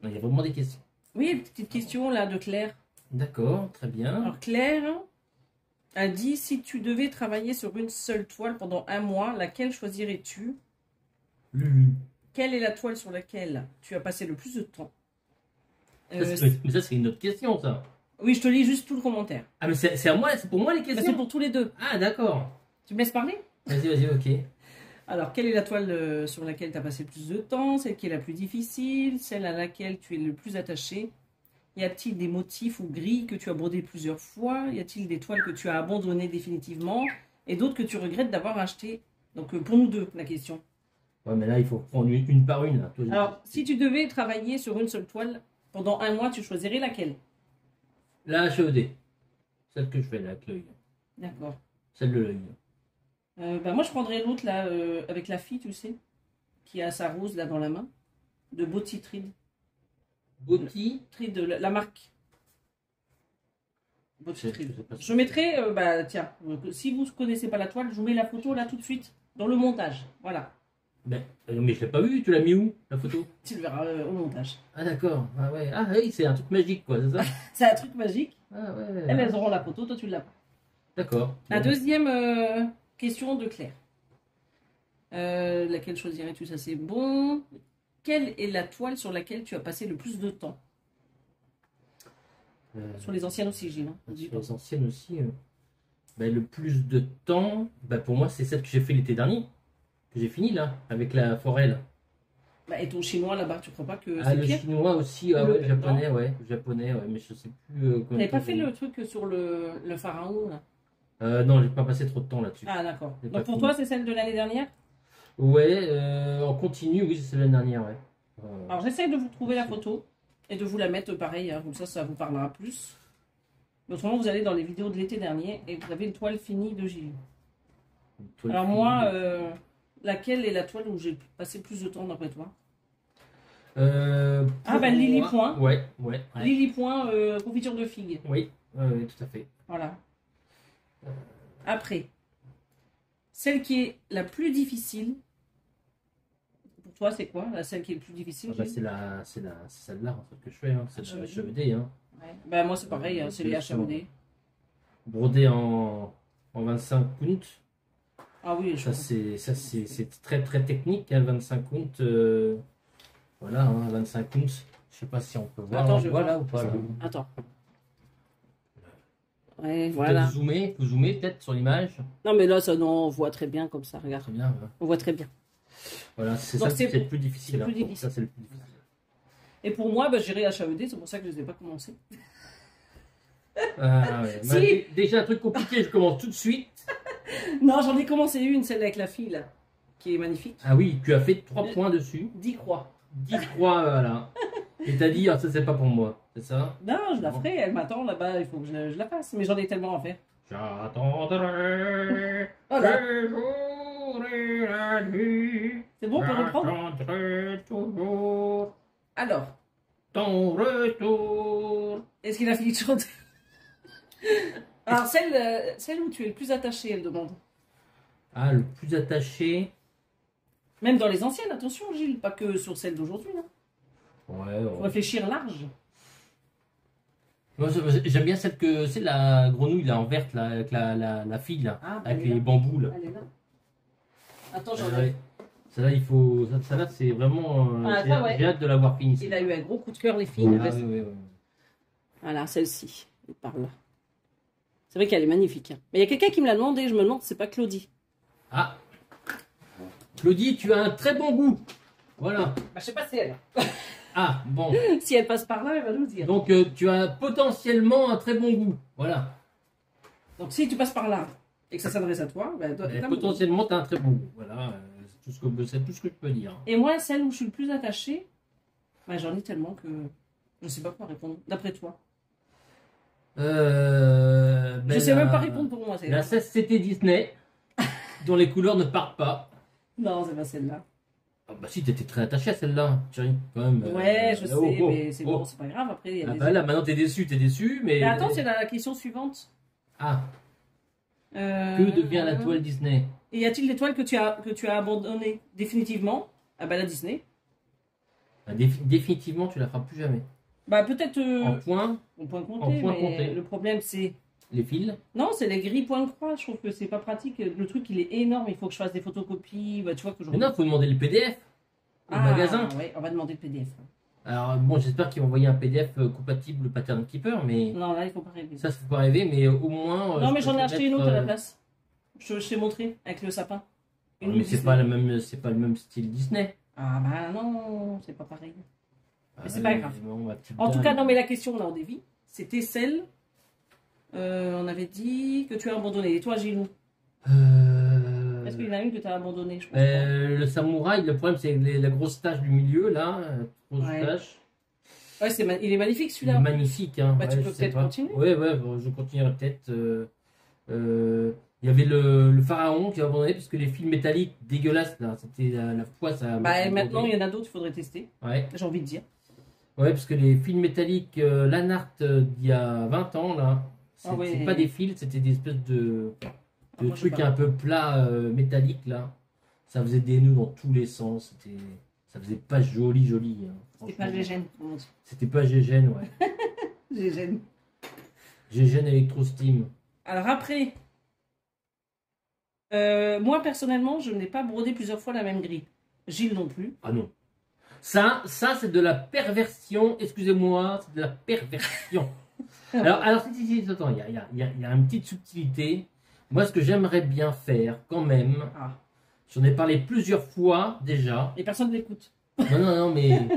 Il y a vraiment des questions. Oui, une petite question là de Claire. D'accord, très bien. Alors, Claire a dit, si tu devais travailler sur une seule toile pendant 1 mois, laquelle choisirais-tu? Lulu. Quelle est la toile sur laquelle tu as passé le plus de temps? Mais ça, c'est une autre question, ça. Oui, je te lis juste tout le commentaire. Ah, mais c'est à moi, c'est pour moi les questions? C'est pour tous les deux. Ah, d'accord. Tu me laisses parler? Vas-y, ok. Alors, quelle est la toile sur laquelle tu as passé le plus de temps? Celle qui est la plus difficile? Celle à laquelle tu es le plus attaché? Y a-t-il des motifs ou grilles que tu as brodé plusieurs fois? Y a-t-il des toiles que tu as abandonnées définitivement? Et d'autres que tu regrettes d'avoir achetées? Donc, pour nous deux, la question. Ouais, mais là, il faut prendre une par une. Là. Alors, si tu devais travailler sur une seule toile pendant 1 mois, tu choisirais laquelle? La HED. Celle que je fais là, avec l'œil. D'accord. Celle de l'œil. Moi, je prendrais l'autre, là, avec la fille, tu sais. qui a sa rose là dans la main, de Botti Tride. Botti. Tride, la marque. Botti Je Tride. sais pas. Je mettrai, bah tiens, si vous ne connaissez pas la toile, je vous mets la photo là tout de suite, dans le montage. Voilà. Mais je l'ai pas vu, tu l'as mis où, la photo? Tu le verras au montage. Ah d'accord, ah ouais, ah oui, c'est un truc magique quoi, c'est ça? C'est un truc magique. Ah ouais. Elles auront la photo, toi tu l'as pas. D'accord. La Bon. deuxième question de Claire. Laquelle choisirais-tu? Ça c'est bon. Quelle est la toile sur laquelle tu as passé le plus de temps? Sur les anciennes aussi, Gilles. Hein, sur les anciennes aussi. Ben, le plus de temps, ben, pour moi, c'est celle que j'ai fait l'été dernier. Que j'ai fini là, avec la forêt là. Bah, et ton chinois là-bas, tu crois pas que Ah, c'est le pire? chinois aussi, ah, ouais, japonais, ouais. Japonais, ouais, mais je sais plus. Tu n'avais pas fait le truc sur le pharaon là? Non, j'ai pas passé trop de temps là-dessus. Ah d'accord. J'ai pas Donc pour fini. toi, c'est celle de l'année dernière? Ouais, en continu, oui, c'est l'année dernière, ouais. Alors j'essaie de vous trouver la photo et de vous la mettre pareil, hein, comme ça vous parlera plus. Mais autrement, vous allez dans les vidéos de l'été dernier et vous avez une toile finie de Gilles. Alors moi, laquelle est la toile où j'ai passé plus de temps d'après toi? Ah bah Lily Point. Ouais. Lily Point, confiture de figues. Oui, oui, tout à fait. Voilà. Après, celle qui est la plus difficile, pour toi c'est quoi? Celle qui est le plus difficile? Ah bah, c'est celle-là en fait, que je fais, hein. C'est la HED. Hein. Ouais. Bah moi c'est pareil, hein, c'est les HED. Brodé en 25 count. Ah oui, ça c'est très très technique, hein, 25 count. Voilà, hein, 25 count. Je sais pas si on peut voir. Attends, je vois là ou pas là. Attends. Ouais, voilà. Faut zoomer peut-être sur l'image. Non mais là ça non, on voit très bien comme ça, regarde. Très bien. Ouais. On voit très bien. Voilà, c'est ça, c'est le plus difficile. Plus difficile. Ça c'est le plus difficile. Et pour moi, bah, j'irai HAED, c'est pour ça que je ne les ai pas commencé. Ah, ouais. Si. Déjà un truc compliqué, je commence tout de suite. Non, j'en ai commencé une, celle avec la fille là, qui est magnifique. Ah oui, tu as fait 3 points dessus. 10 croix. 10 croix, voilà. Et t'as dit, ah, ça c'est pas pour moi, c'est ça? Non, je la ferai, elle m'attend là-bas, il faut que je la fasse. Mais j'en ai tellement à faire. J'attendrai voilà. le jour et la nuit. C'est bon, on peut reprendre? J'attendrai toujours alors, ton retour. Est-ce qu'il a fini de chanter? Alors, celle où tu es le plus attaché, elle demande. Ah, le plus attaché. Même dans les anciennes, attention Gilles, pas que sur celle d'aujourd'hui. Ouais, faut réfléchir large. Moi, j'aime bien celle que c'est la grenouille là en verte là, avec la fille là, bah, avec les bambous là. Elle est là. Attends, j'en ai. Ouais. Celle-là, il faut. Celle-là, c'est vraiment. J'ai hâte de l'avoir finie. Il a eu un gros coup de cœur, les filles. Oui. Voilà, celle-ci. Elle parle. C'est vrai qu'elle est magnifique. Hein. Mais il y a quelqu'un qui me l'a demandé, je me demande, c'est pas Claudie. Ah, Claudie, tu as un très bon goût. Voilà. Bah, je sais pas si elle. Ah, bon. Si elle passe par là, elle va nous dire. Donc, tu as potentiellement un très bon goût. Voilà. Donc, si tu passes par là et que ça s'adresse à toi, bah, potentiellement, tu as un très bon goût. Voilà. C'est tout ce que je peux dire. Et moi, celle où je suis le plus attachée, bah, j'en ai tellement que je sais pas quoi répondre. D'après toi. Je sais même pas répondre pour moi. La 16 CT Disney, dont les couleurs ne partent pas. Non, c'est pas celle-là. Ah bah si, t'étais très attaché à celle-là, Thierry, quand même. Ouais, je sais, mais c'est bon, c'est pas grave. Après, il y a bah là, maintenant t'es déçu, mais... Mais attends, c'est la question suivante. Ah. Que devient la toile Disney? Et y a-t-il des toiles que tu as abandonnées définitivement? Ah bah la Disney. Bah, définitivement, tu la feras plus jamais. Bah peut-être... En point compté, mais le problème c'est... Les fils? Non, c'est les grilles point de croix. Je trouve que c'est pas pratique. Le truc, il est énorme. Il faut que je fasse des photocopies. Bah, tu vois que mais non, il faut demander le PDF au magasin. Oui, on va demander le PDF. Alors, bon, j'espère qu'ils vont envoyer un PDF compatible Pattern Keeper, mais... Non, là, il faut pas rêver. Ça, faut pas rêver, mais au moins... non, mais j'en ai acheté une autre à la place. Je t'ai montré, avec le sapin. Mais c'est pas le même style Disney. Ah bah non, c'est pas pareil. Mais c'est pas grave. En tout cas, non, mais la question, là, on dévie, c'était celle... on avait dit que tu as abandonné. Et toi, Gilou? Est-ce qu'il y en a une que tu as abandonnée? Le samouraï, le problème, c'est la grosse tache du milieu, là. Grosse tache. Ouais, il est magnifique celui-là. Il est magnifique, hein. Bah, tu peux peut-être continuer. Ouais, je continuerai peut-être. Il y avait le pharaon qui a abandonné parce que les fils métalliques dégueulasses, là, c'était la fois ça. Bah, et maintenant, il y en a d'autres, il faudrait tester. Ouais. J'ai envie de dire. Ouais, parce que les fils métalliques Lanart d'il y a 20 ans, là, c'est ouais. pas des fils, c'était des espèces de moi, trucs un peu plats métalliques, là. Ça faisait des nœuds dans tous les sens. Ça faisait pas joli, joli. Hein, c'était pas Gégène. C'était pas Gégène, ouais. Gégène. Gégène Electro-Steam. Alors après, moi personnellement, je n'ai pas brodé plusieurs fois la même grille. Gilles non plus. Ah non. Ça c'est de la perversion. Excusez-moi, c'est de la perversion. alors si, attends, il y a une petite subtilité. Moi, ce que j'aimerais bien faire, quand même, j'en ai parlé plusieurs fois déjà. Et personne ne l'écoute. Non, mais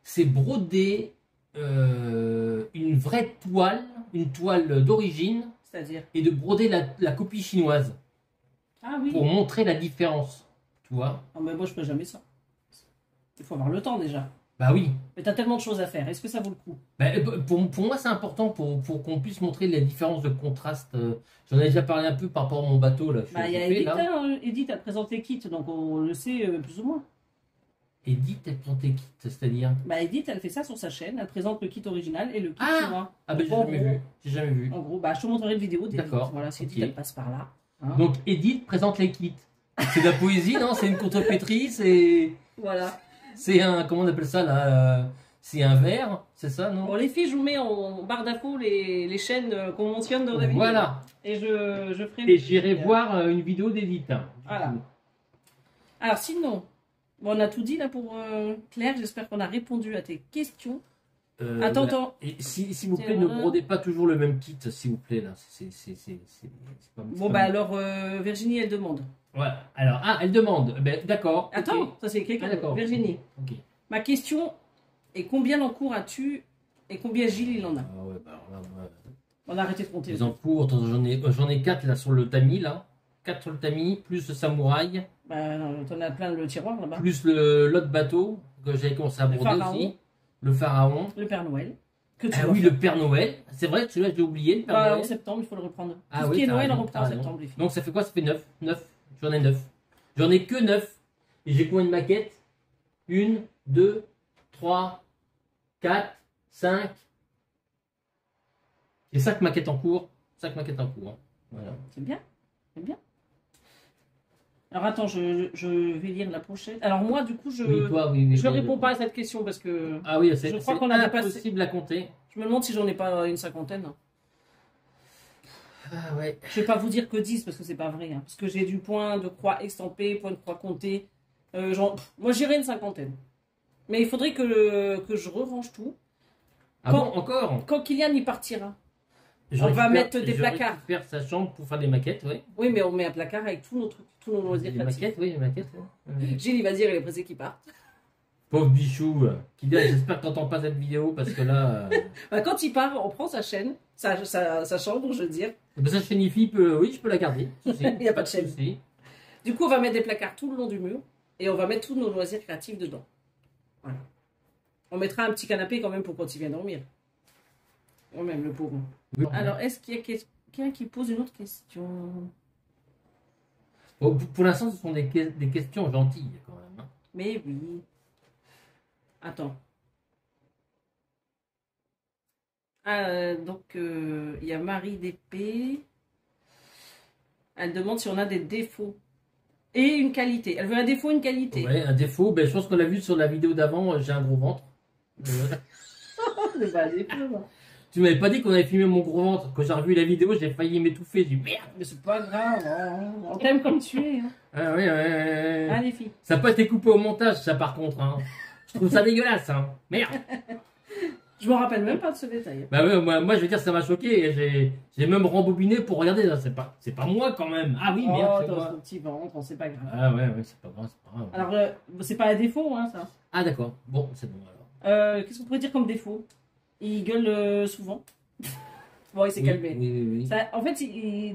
c'est broder une vraie toile, une toile d'origine, c'est-à-dire, et de broder la copie chinoise. Ah oui. Pour montrer la différence, tu vois. Ah, mais moi, je ne ferai jamais ça. Il faut avoir le temps déjà. Bah oui. Mais tu as tellement de choses à faire. Est-ce que ça vaut le coup? Bah, pour moi, c'est important pour qu'on puisse montrer les différences de contraste. J'en ai déjà parlé un peu par rapport à mon bateau. Là. Bah, il y a Edith, hein, Edith a présenté Kit, donc on le sait plus ou moins. Edith, elle présente Kit, c'est-à-dire Bah, Edith, elle fait ça sur sa chaîne. Elle présente le kit original et le kit chinois. Ah, bah, j'ai jamais vu. J'ai jamais vu. En gros, bah, je te montrerai une vidéo d'Edith. D'accord. Voilà, si Edith, elle passe par là. Hein. Donc, Edith présente les kits. C'est de la poésie, non? C'est une contrepétrie, c'est. Voilà. C'est un. Comment on appelle ça là c'est un verre, c'est ça, non? Bon, les filles, je vous mets en barre d'infos les chaînes qu'on mentionne dans la vidéo. Voilà. Et je ferai. Et j'irai voir une vidéo d'Edith. Voilà. Alors, sinon, bon, on a tout dit là pour Claire. J'espère qu'on a répondu à tes questions. Attends. Et s'il vous plaît, ne brodez pas toujours le même kit, s'il vous plaît. Là. Bon, bah alors, Virginie, elle demande. Voilà. Alors, elle demande. Ben, d'accord. Attends, okay. Ça c'est écrit. D'accord. Virginie. Okay. Ma question est combien d'encours as-tu et combien Gilles il en a? Ah ouais, bah alors là, on a arrêté de compter. Les encours, j'en ai 4 là sur le tamis, là. 4 sur le tamis, plus le samouraï. Bah, t'en as plein le tiroir là-bas. Plus l'autre bateau que j'avais commencé à broder aussi. Le pharaon. Le Père Noël. Oui, le Père Noël. C'est vrai, celui-là, j'ai oublié. Le Père Noël. En septembre, il faut le reprendre. Ah, Tout oui, ce qui est Noël, raison, on reprend en septembre, les filles. Donc, ça fait quoi? Ça fait 9. J'en ai 9. J'en ai que 9. Et j'ai combien de maquettes? 1, 2, 3, 4, 5. J'ai 5 maquettes en cours. 5 maquettes en cours. Hein. Voilà. C'est bien. C'est bien. Alors attends, je vais lire la prochaine. Alors moi, du coup, je ne réponds pas à cette question parce que je crois qu'on a dépassé. Impossible à compter. Je me demande si j'en ai pas une cinquantaine. Ah ouais. Je vais pas vous dire que 10 parce que c'est pas vrai. Hein, parce que j'ai du point de croix estampé, point de croix compté. Moi, j'irai une cinquantaine. Mais il faudrait que je rerange tout. Encore quand Kylian y partira. On va mettre des placards. Je récupère sa chambre pour faire des maquettes, oui. Oui, mais on met un placard avec tous nos trucs, tous nos loisirs. Des maquettes, oui, des maquettes. Oui. Gilles, il va dire, il est pressé qu'il parte. Pauvre bichou. J'espère que t'entends pas cette vidéo parce que là. Bah, quand il part, on prend sa chaîne, sa chambre, je veux dire. Sa chaîne IFI, oui, je peux la garder. Il n'y a pas de chaîne. Du coup, on va mettre des placards tout le long du mur et on va mettre tous nos loisirs créatifs dedans. Voilà. On mettra un petit canapé quand même pour quand il vient dormir. Quand même, le pauvre. Oui. Alors, est-ce qu'il y a quelqu'un qui pose une autre question? Pour l'instant, ce sont des questions gentilles quand même. Hein. Mais oui. Attends. Donc, il y a Marie d'Épée. Elle demande si on a des défauts. Et une qualité. Elle veut un défaut, une qualité. Ouais, un défaut. Ben, je pense qu'on l'a vu sur la vidéo d'avant. J'ai un gros ventre. C'est pas un défaut. Tu m'avais pas dit qu'on avait filmé mon gros ventre. Quand j'ai revu la vidéo, j'ai failli m'étouffer. J'ai dit merde. Mais c'est pas grave. Hein. On t'aime comme tu es. Hein. Ah ouais. Ah, les filles. Ça n'a pas été coupé au montage, ça par contre. Hein. Je trouve ça dégueulasse. Hein. Merde. Je me rappelle même pas de ce détail. Bah ouais, moi je veux dire, ça m'a choqué. J'ai même rembobiné pour regarder. C'est pas moi quand même. Ah oui, merde. Oh, dans son petit ventre, c'est pas grave. Ah ouais, c'est pas grave. Alors, c'est pas un défaut, hein, ça. Ah d'accord. Bon, c'est bon alors. Qu'est-ce qu'on pourrait dire comme défaut? Il gueule souvent. Bon, il s'est calmé. Oui. Ça, en fait,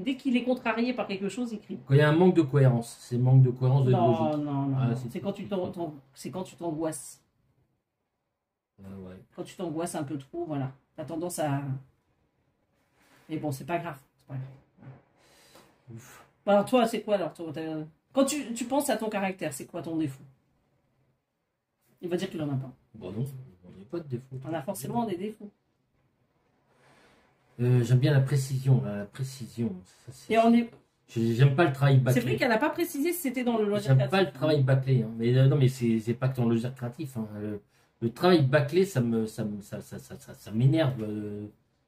dès qu'il est contrarié par quelque chose, il crie. Quand il y a un manque de cohérence, c'est manque de cohérence de logique. Non. C'est quand tu t'angoisses. Ouais. Quand tu t'angoisses un peu trop, voilà. T'as tendance à... Mais bon, c'est pas grave. Ouf. Alors toi, c'est quoi alors quand tu penses à ton caractère, c'est quoi ton défaut? Il va dire qu'il en a pas. Bon non, on n'a pas de défaut. On a forcément des défauts. J'aime bien la précision, la précision. Ça, Et on est... J'aime pas le travail bâclé. C'est vrai qu'elle n'a pas précisé si c'était dans le loisir J'aime créatif. pas le travail bâclé. Hein. Mais non, mais c'est pas que dans le loisir créatif. Hein. Le travail bâclé, ça m'énerve.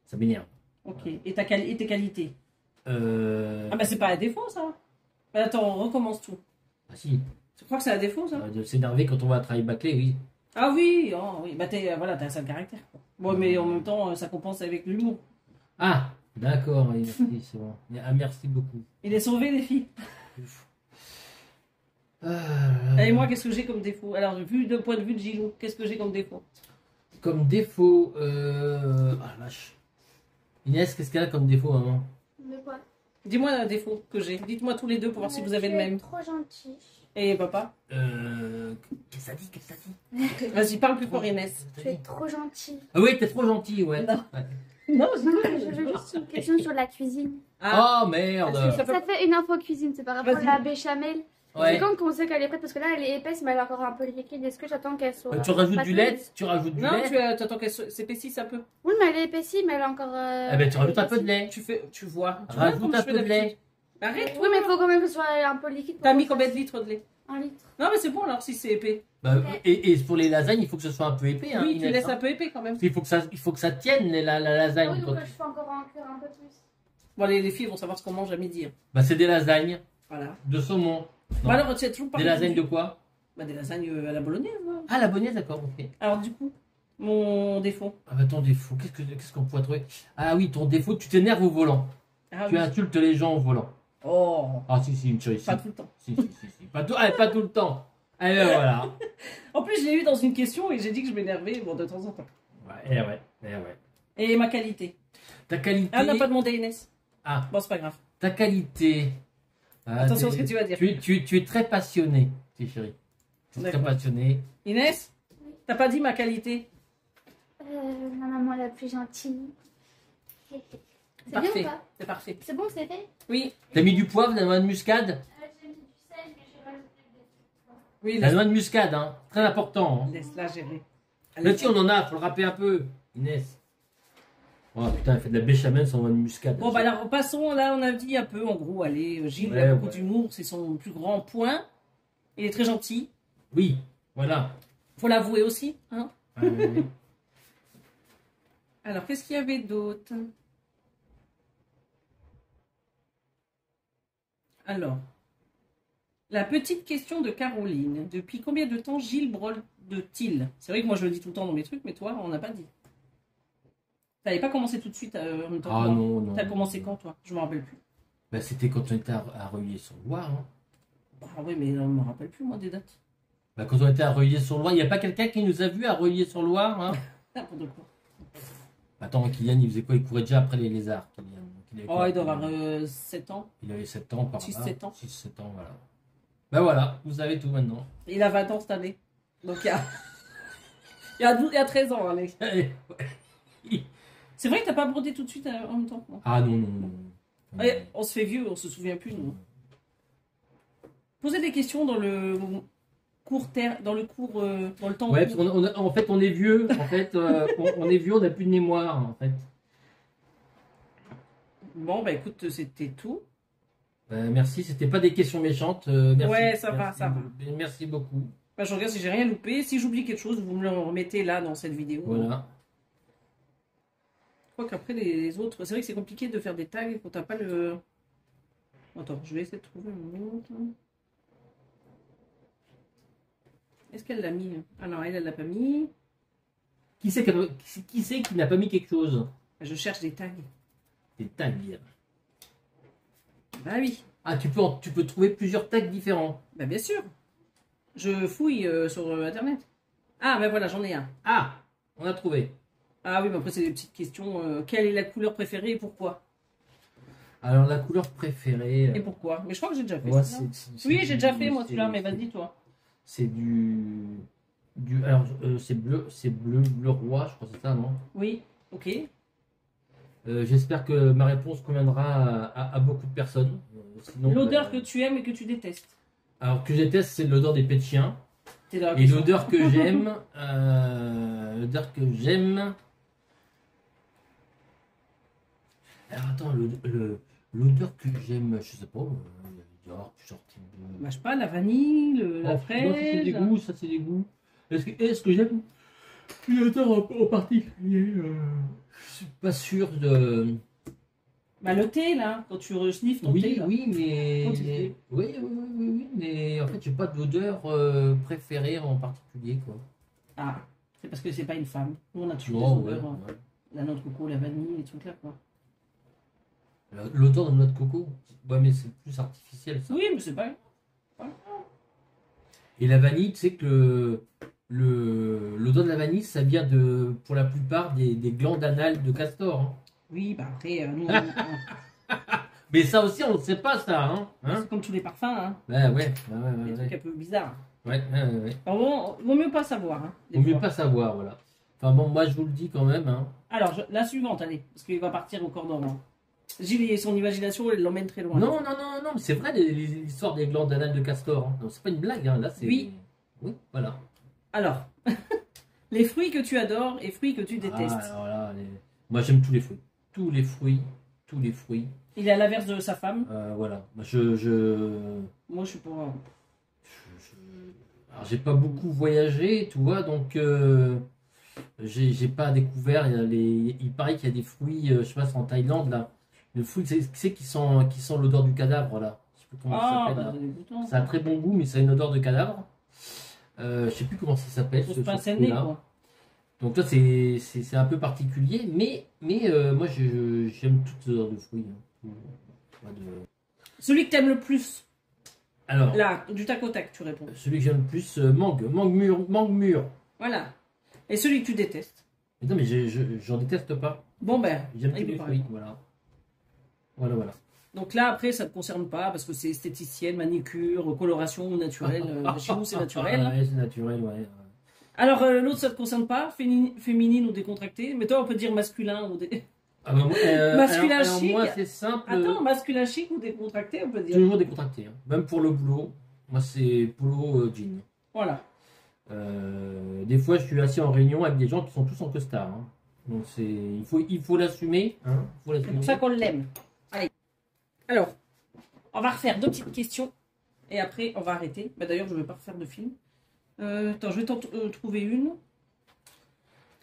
Ça m'énerve. Ok. Et tes qualités? Euh... Ah bah c'est pas un défaut ça. Bah, attends, on recommence tout. Ah si, Tu crois que c'est un défaut ça? de s'énerver quand on voit un travail bâclé, oui. Ah oui, oh, oui. Bah voilà, t'as un sale caractère. Quoi. Bon, mais en même temps, ça compense avec l'humour. Ah, d'accord, oui, merci, c'est bon. Ah, merci beaucoup. Il est sauvé les filles. Et moi, qu'est-ce que j'ai comme défaut? Alors, vu d'un point de vue de Gilou, qu'est-ce que j'ai comme défaut? Comme défaut, ah vache. Inès, qu'est-ce qu'elle a comme défaut, maman? De quoi? Dis-moi un défaut que j'ai. Dites-moi tous les deux pour voir si vous avez le même. Trop gentil. Et papa? Qu'est-ce que ça dit? Qu'est-ce que ça dit? Vas-y, parle plus fort, Inès. Tu es trop gentil. Ah oui, t'es trop gentil, ouais. Non. Ouais. Non, Je veux juste une question sur la cuisine. Ah, Oh merde! Ça peut- Ça fait une info cuisine, c'est par rapport Vas-y. à la béchamel. Ouais. C'est quand qu'on sait qu'elle est prête? Parce que là, elle est épaisse, mais elle est encore un peu liquide. Est-ce que j'attends qu'elle soit. Tu rajoutes pas du très- lait? Tu rajoutes du Non, lait? tu attends qu'elle s'épaississe un peu. Oui, mais elle est épaissie, mais elle est encore. Eh ben, tu rajoutes un peu de lait. Tu vois. Tu vois Rajoute comme un je fais peu de lait. d'habitude. Arrête, Oui, mais il faut quand même que ce soit un peu liquide. pour T'as mis que combien ça- de litres de lait? 1 litre. Non, mais c'est bon alors si c'est épais. Bah, et pour les lasagnes, il faut que ce soit un peu épais. Hein, Oui, tu Inès, laisses hein. un peu épais quand même. Il faut que ça tienne la Ah lasagne. oui, quand donc tu- je peux encore en cuire un peu plus. Bon, les filles vont savoir ce qu'on mange à midi. Hein. Bah, c'est des lasagnes Voilà. de saumon. Non. Bah alors, tu as toujours pas Des lasagnes de quoi? Bah, des lasagnes à la bolognaise. hein. Ah, la bolognaise, d'accord, ok. Alors, du coup, mon défaut. Ah, bah, ton défaut, qu'est-ce qu'on pourrait trouver? Ah oui, ton défaut, tu t'énerves au volant. Ah, Tu oui. insultes les gens au volant. Oh, Ah, si, une chérie. pas tout le temps. Si. Pas tout le temps. Eh ben, voilà. En plus, je l'ai eu dans une question et j'ai dit que je m'énervais bon, de temps en temps. Ouais. Et ma qualité. Ta qualité. Ah, on n'a pas demandé Inès. Ah, Bon, c'est pas grave. ta qualité. Ah, Attention à ce t'es- que tu vas dire. Tu es très passionné, tes chérie. Tu es très D'accord. passionné. Inès, t'as pas dit ma qualité? La maman la plus gentille. C'est bien Parfait. ou pas? C'est parfait. C'est bon, c'est fait? Oui, T'as mis du poivre dans la noix de muscade? J'ai mis du sel, mais je vais rajouter des. oui, La noix de muscade, hein. Très important. Hein. laisse-la gérer. Là, si on en a, faut le râper un peu. Inès. Oh putain, elle fait de la béchamel sans noix de muscade. Bon, bah alors, passons. Là, on a dit un peu, en gros, allez, Gilles Ouais, a beaucoup ouais. d'humour, c'est son plus grand point. Il est très gentil. Oui, voilà. Faut l'avouer aussi. Hein. Ouais. Alors, qu'est-ce qu'il y avait d'autre? Alors, la petite question de Caroline. Depuis combien de temps Gilles brode-t-il? C'est vrai que moi, je le dis tout le temps dans mes trucs, mais toi, on n'a pas dit. T'avais pas commencé tout de suite en même temps Ah que moi. non. T'as commencé quand, toi? Je me rappelle plus. Bah, c'était quand on était à Reuilly-sur-Loire. Hein. Ah oui, mais je me rappelle plus, moi, des dates. Bah, quand on était à Reuilly-sur-Loire, il n'y a pas quelqu'un qui nous a vus à Reuilly-sur-Loire hein? N'importe quoi. Attends, Kylian, il faisait quoi? Il courait déjà après les lézards. Kylian. Donc, Oh, il doit avoir 7 ans. Il avait 7 ans par 6-7 ans. 6-7 ans, voilà. Bah voilà, vous savez tout maintenant. Il a 20 ans cette année. Donc, il y a, il y a 13 ans, allez. C'est vrai que t'as pas brodé tout de suite en même temps. Non. Ah non. Ouais, on se fait vieux, on se souvient plus, nous. Posez des questions dans le dans le temps. Ouais, court. parce en fait, on est vieux. En fait, on est vieux, on n'a plus de mémoire, en fait. Bon, bah écoute, c'était tout. Merci, c'était pas des questions méchantes. Merci, Ouais, ça va, merci, ça va. Merci beaucoup. Bah, je regarde si j'ai rien loupé. Si j'oublie quelque chose, vous me le remettez là dans cette vidéo. Voilà. Je crois qu'après les autres, c'est vrai que c'est compliqué de faire des tags quand t'as pas le. Attends, je vais essayer de trouver un autre. Est-ce qu'elle l'a mis? Ah non, elle l'a pas mis. Qui c'est qui n'a pas mis quelque chose? Je cherche des tags. Des tags. Bah oui, Ah, tu peux trouver plusieurs tags différents. bah bien sûr. Je fouille sur internet. Ah, ben voilà, j'en ai un. Ah, on a trouvé. Ah oui, mais après, c'est des petites questions. Quelle est la couleur préférée et pourquoi? Alors, la couleur préférée. Et pourquoi? Mais je crois que j'ai déjà fait Moi, ça. c'est Oui, j'ai déjà du- fait moi c'est- celui-là, mais vas-y toi. C'est alors, c'est bleu roi, je crois que c'est ça, non? Oui, ok. J'espère que ma réponse conviendra à beaucoup de personnes. Sinon, L'odeur que tu aimes et que tu détestes. Alors, que je déteste, c'est l'odeur des pets de chiens. T'es là, Et l'odeur que j'aime, Alors attends, l'odeur que j'aime, je sais pas, genre, sorti de... Bah, je sais pas, la vanille, la Non, fraise. c'est des goûts, ça c'est des goûts. Est-ce que j'aime une odeur en particulier Je suis pas sûr de... Bah, le thé, là, quand tu sniffes ton thé. Oui, Là. oui, mais... Quand tu fais. Oui, mais en fait, j'ai pas d'odeur préférée en particulier, quoi. Ah, c'est parce que c'est pas une femme. Nous, on a toujours Non, des ouais, odeurs. ouais. La noix de coco, la vanille, les trucs là, quoi. L'odeur de noix de coco, ouais, mais c'est plus artificiel, ça. Oui, mais c'est pas... Et la vanille, tu sais que l'odeur de la vanille, ça vient pour la plupart des glandes anales de castor. Hein. Oui, bah après, nous, Mais ça aussi, on ne sait pas ça. Hein. c'est comme tous les parfums, hein. Ouais. Des trucs un peu bizarres. Ouais. Alors, vaut mieux pas savoir, hein. des Vaut mieux fois. pas savoir, voilà. Enfin bon, moi je vous le dis quand même. Hein. Alors, la suivante, allez, parce qu'il va partir au corps dormant. Gilles et son imagination, elle l'emmène très loin. Non, mais c'est vrai l'histoire des glandes anales de castor. Hein. Non, c'est pas une blague, hein. Là c'est. Oui. Oui, voilà. Alors, les fruits que tu adores et fruits que tu détestes. Ah, alors là, moi j'aime tous les fruits. Tous les fruits. Il est à l'inverse de sa femme. Voilà. Moi, Moi, je suis pour... Alors, j'ai pas beaucoup voyagé, tu vois, donc j'ai pas découvert. Il paraît qu'il y a des fruits, je sais pas, c'est en Thaïlande là. Les fruits, c'est qui sont l'odeur du cadavre là. Je sais plus comment ça s'appelle. Là. dégoûtant. Ça a très bon goût, mais ça a une odeur de cadavre. Je sais plus comment ça s'appelle. Faut se pincer le nez, quoi. Donc là, c'est un peu particulier, mais moi j'aime toutes les odeurs de fruits. Hein. Pas de- Celui que t'aimes le plus. Alors, Là, du tac au tac, tu réponds. celui que j'aime le plus, mangue mûr. Voilà. Et celui que tu détestes. Mais non, mais j'en déteste pas. Bon, ben, J'aime il tous les est fruits, voilà. Voilà. Donc là, après, ça ne te concerne pas parce que c'est esthéticienne, manicure, coloration naturelle. Chez nous, c'est naturel. Ouais, c'est naturel, ouais. Alors, l'autre, ça ne te concerne pas, féminine ou décontractée. Mais toi, on peut dire masculin ou Ah bah, moi, Masculin alors, chic. moi, c'est simple. Attends, masculin chic ou décontracté, on peut dire. Toujours décontracté. Hein. Même pour le boulot. Moi, c'est polo jean. Voilà. Des fois, je suis assis en réunion avec des gens qui sont tous en costard. Hein. Donc, il faut l'assumer. Hein. C'est pour ça qu'on l'aime. Allez. Alors, on va refaire 2 petites questions. Et après, on va arrêter. Bah, d'ailleurs, je ne vais pas refaire de film. Attends, je vais t'en trouver une.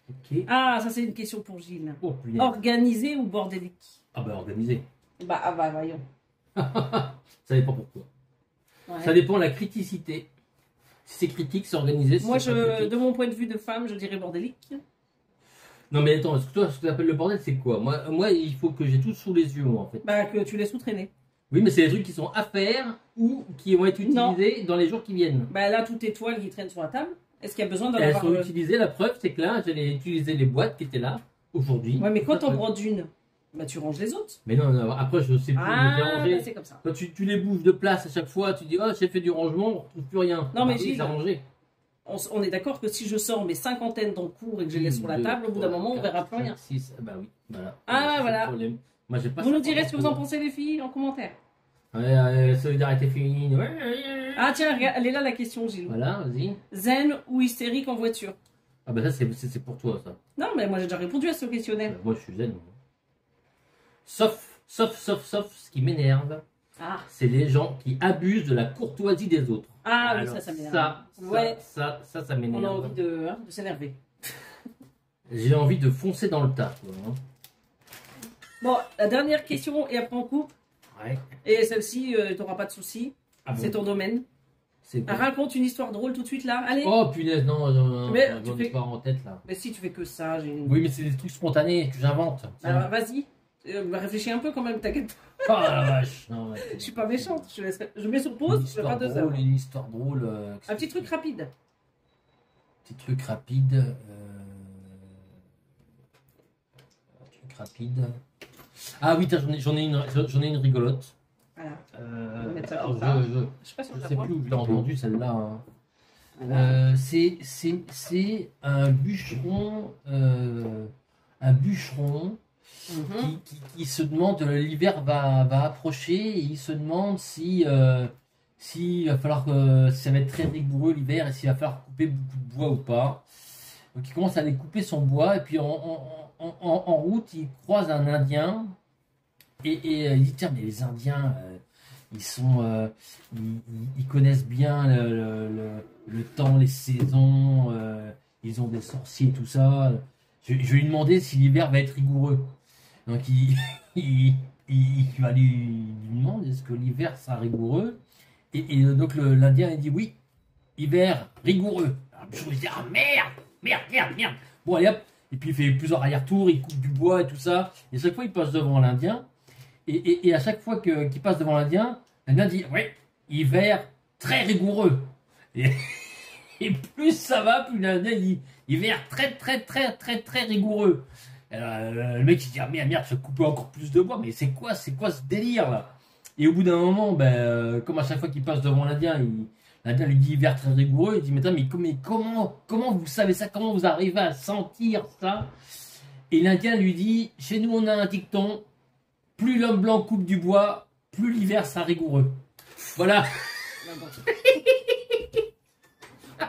Ok. Ah, ça, c'est une question pour Gilles. Oh, punaise. Organisé ou bordélique? Ah bah, organisé. Bah, voyons. Ça dépend pourquoi. Ouais. Ça dépend de la criticité. Si c'est critique, c'est organisé. Si Moi, c'est pas critique- de mon point de vue de femme, je dirais bordélique. Non mais attends, ce que tu appelles le bordel, c'est quoi? Moi, il faut que j'ai tout sous les yeux, moi, en fait. Bah, que tu laisses tout traîner. Oui, mais c'est des trucs qui sont à faire ou qui vont être utilisés dans les jours qui viennent. Bah, là, toutes tes toiles qui traînent sur la table, est-ce qu'il y a besoin d'en Elles avoir sont utilisées, la preuve, c'est que là, j'allais utiliser les boîtes qui étaient là, aujourd'hui. Ouais, mais quand Ça, on brodes une, bah, tu ranges les autres. Mais non, après, je sais plus les Ah, ranger. bah, c'est comme ça. Quand tu les bouges de place à chaque fois, tu dis, oh, j'ai fait du rangement, on retrouve plus rien. Non, mais Ah oui, Gilles, c'est rangé. On est d'accord que si je sors mes cinquantaines d'encours et que je les laisse sur la table, au bout d'un moment, on verra plus rien. 6, bah oui, voilà. Ah, C'est voilà. le problème. Moi, j'ai pas Vous nous 50 direz ce que vous en euros. pensez, les filles, en commentaire. Ouais, solidarité féminine. Ouais. Ah, tiens, regarde, elle est là la question, Gilles. Voilà, vas-y. Zen ou hystérique en voiture? Ah bah ça, c'est pour toi, ça. Non, mais moi j'ai déjà répondu à ce questionnaire. Moi, je suis zen. Moi. Sauf, ce qui m'énerve, Ah, c'est les gens qui abusent de la courtoisie des autres. ah oui, Alors, ça m'énerve. Ça, Ouais. ça On a m'énerve. envie de s'énerver. J'ai envie de foncer dans le tas, quoi. Hein. Bon, la dernière question, et après on coupe. Ouais. Et celle-ci, tu n'auras pas de soucis. Ah bon, C'est ton domaine. c'est bon. Raconte une histoire drôle tout de suite là. Allez. Oh punaise, non, Mais j'en tu ai fais- pas en tête là. Mais si tu fais que ça, j'ai. Oui, mais c'est des trucs spontanés que j'invente. Alors vas-y. Réfléchis un peu quand même, t'inquiète pas. Oh la vache. Non, ouais, Je suis pas méchante. Je mets sur Une pause, je vais histoire pas 2 drôle, heures. une histoire drôle. Un petit truc rapide. Petit truc rapide. Un truc rapide. Ah oui, j'en ai une rigolote. Voilà. On va mettre ça Alors, comme ça. je Je sais pas si on sais t'a plus où je l'ai entendu celle-là. Hein. Voilà. C'est un bûcheron qui se demande, l'hiver va approcher, et il se demande si va falloir si ça va être très rigoureux l'hiver et s'il va falloir couper beaucoup de bois ou pas. Donc il commence à aller couper son bois, et puis en route, il croise un Indien, et il dit tiens, mais les Indiens, ils connaissent bien le temps, les saisons, ils ont des sorciers, tout ça. Je vais lui demander si l'hiver va être rigoureux. Donc il va lui demander est-ce que l'hiver sera rigoureux. Et donc l'Indien il dit oui, hiver rigoureux. Alors je me dis ah merde. Bon allez hop, et puis il fait plusieurs allers-retours, il coupe du bois et tout ça. Et chaque fois il passe devant l'Indien. Et à chaque fois qu'il passe devant l'Indien dit oui, hiver très rigoureux. Et plus ça va, plus l'Indien dit hiver très rigoureux. Le mec il dit ah merde, je vais couper encore plus de bois, mais c'est quoi ce délire là? Et au bout d'un moment, comme à chaque fois qu'il passe devant l'Indien, l'Indien lui dit hiver très rigoureux, il dit mais comment vous savez ça, comment vous arrivez à sentir ça? Et l'Indien lui dit chez nous on a un dicton, plus l'homme blanc coupe du bois, plus l'hiver sera rigoureux. Voilà.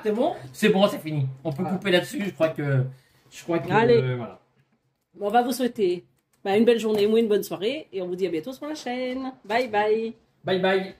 C'est bon? C'est bon, c'est fini. On peut couper là-dessus. Je crois que. Allez. Voilà. On va vous souhaiter une belle journée ou une bonne soirée. Et on vous dit à bientôt sur la chaîne. Bye bye. Bye bye.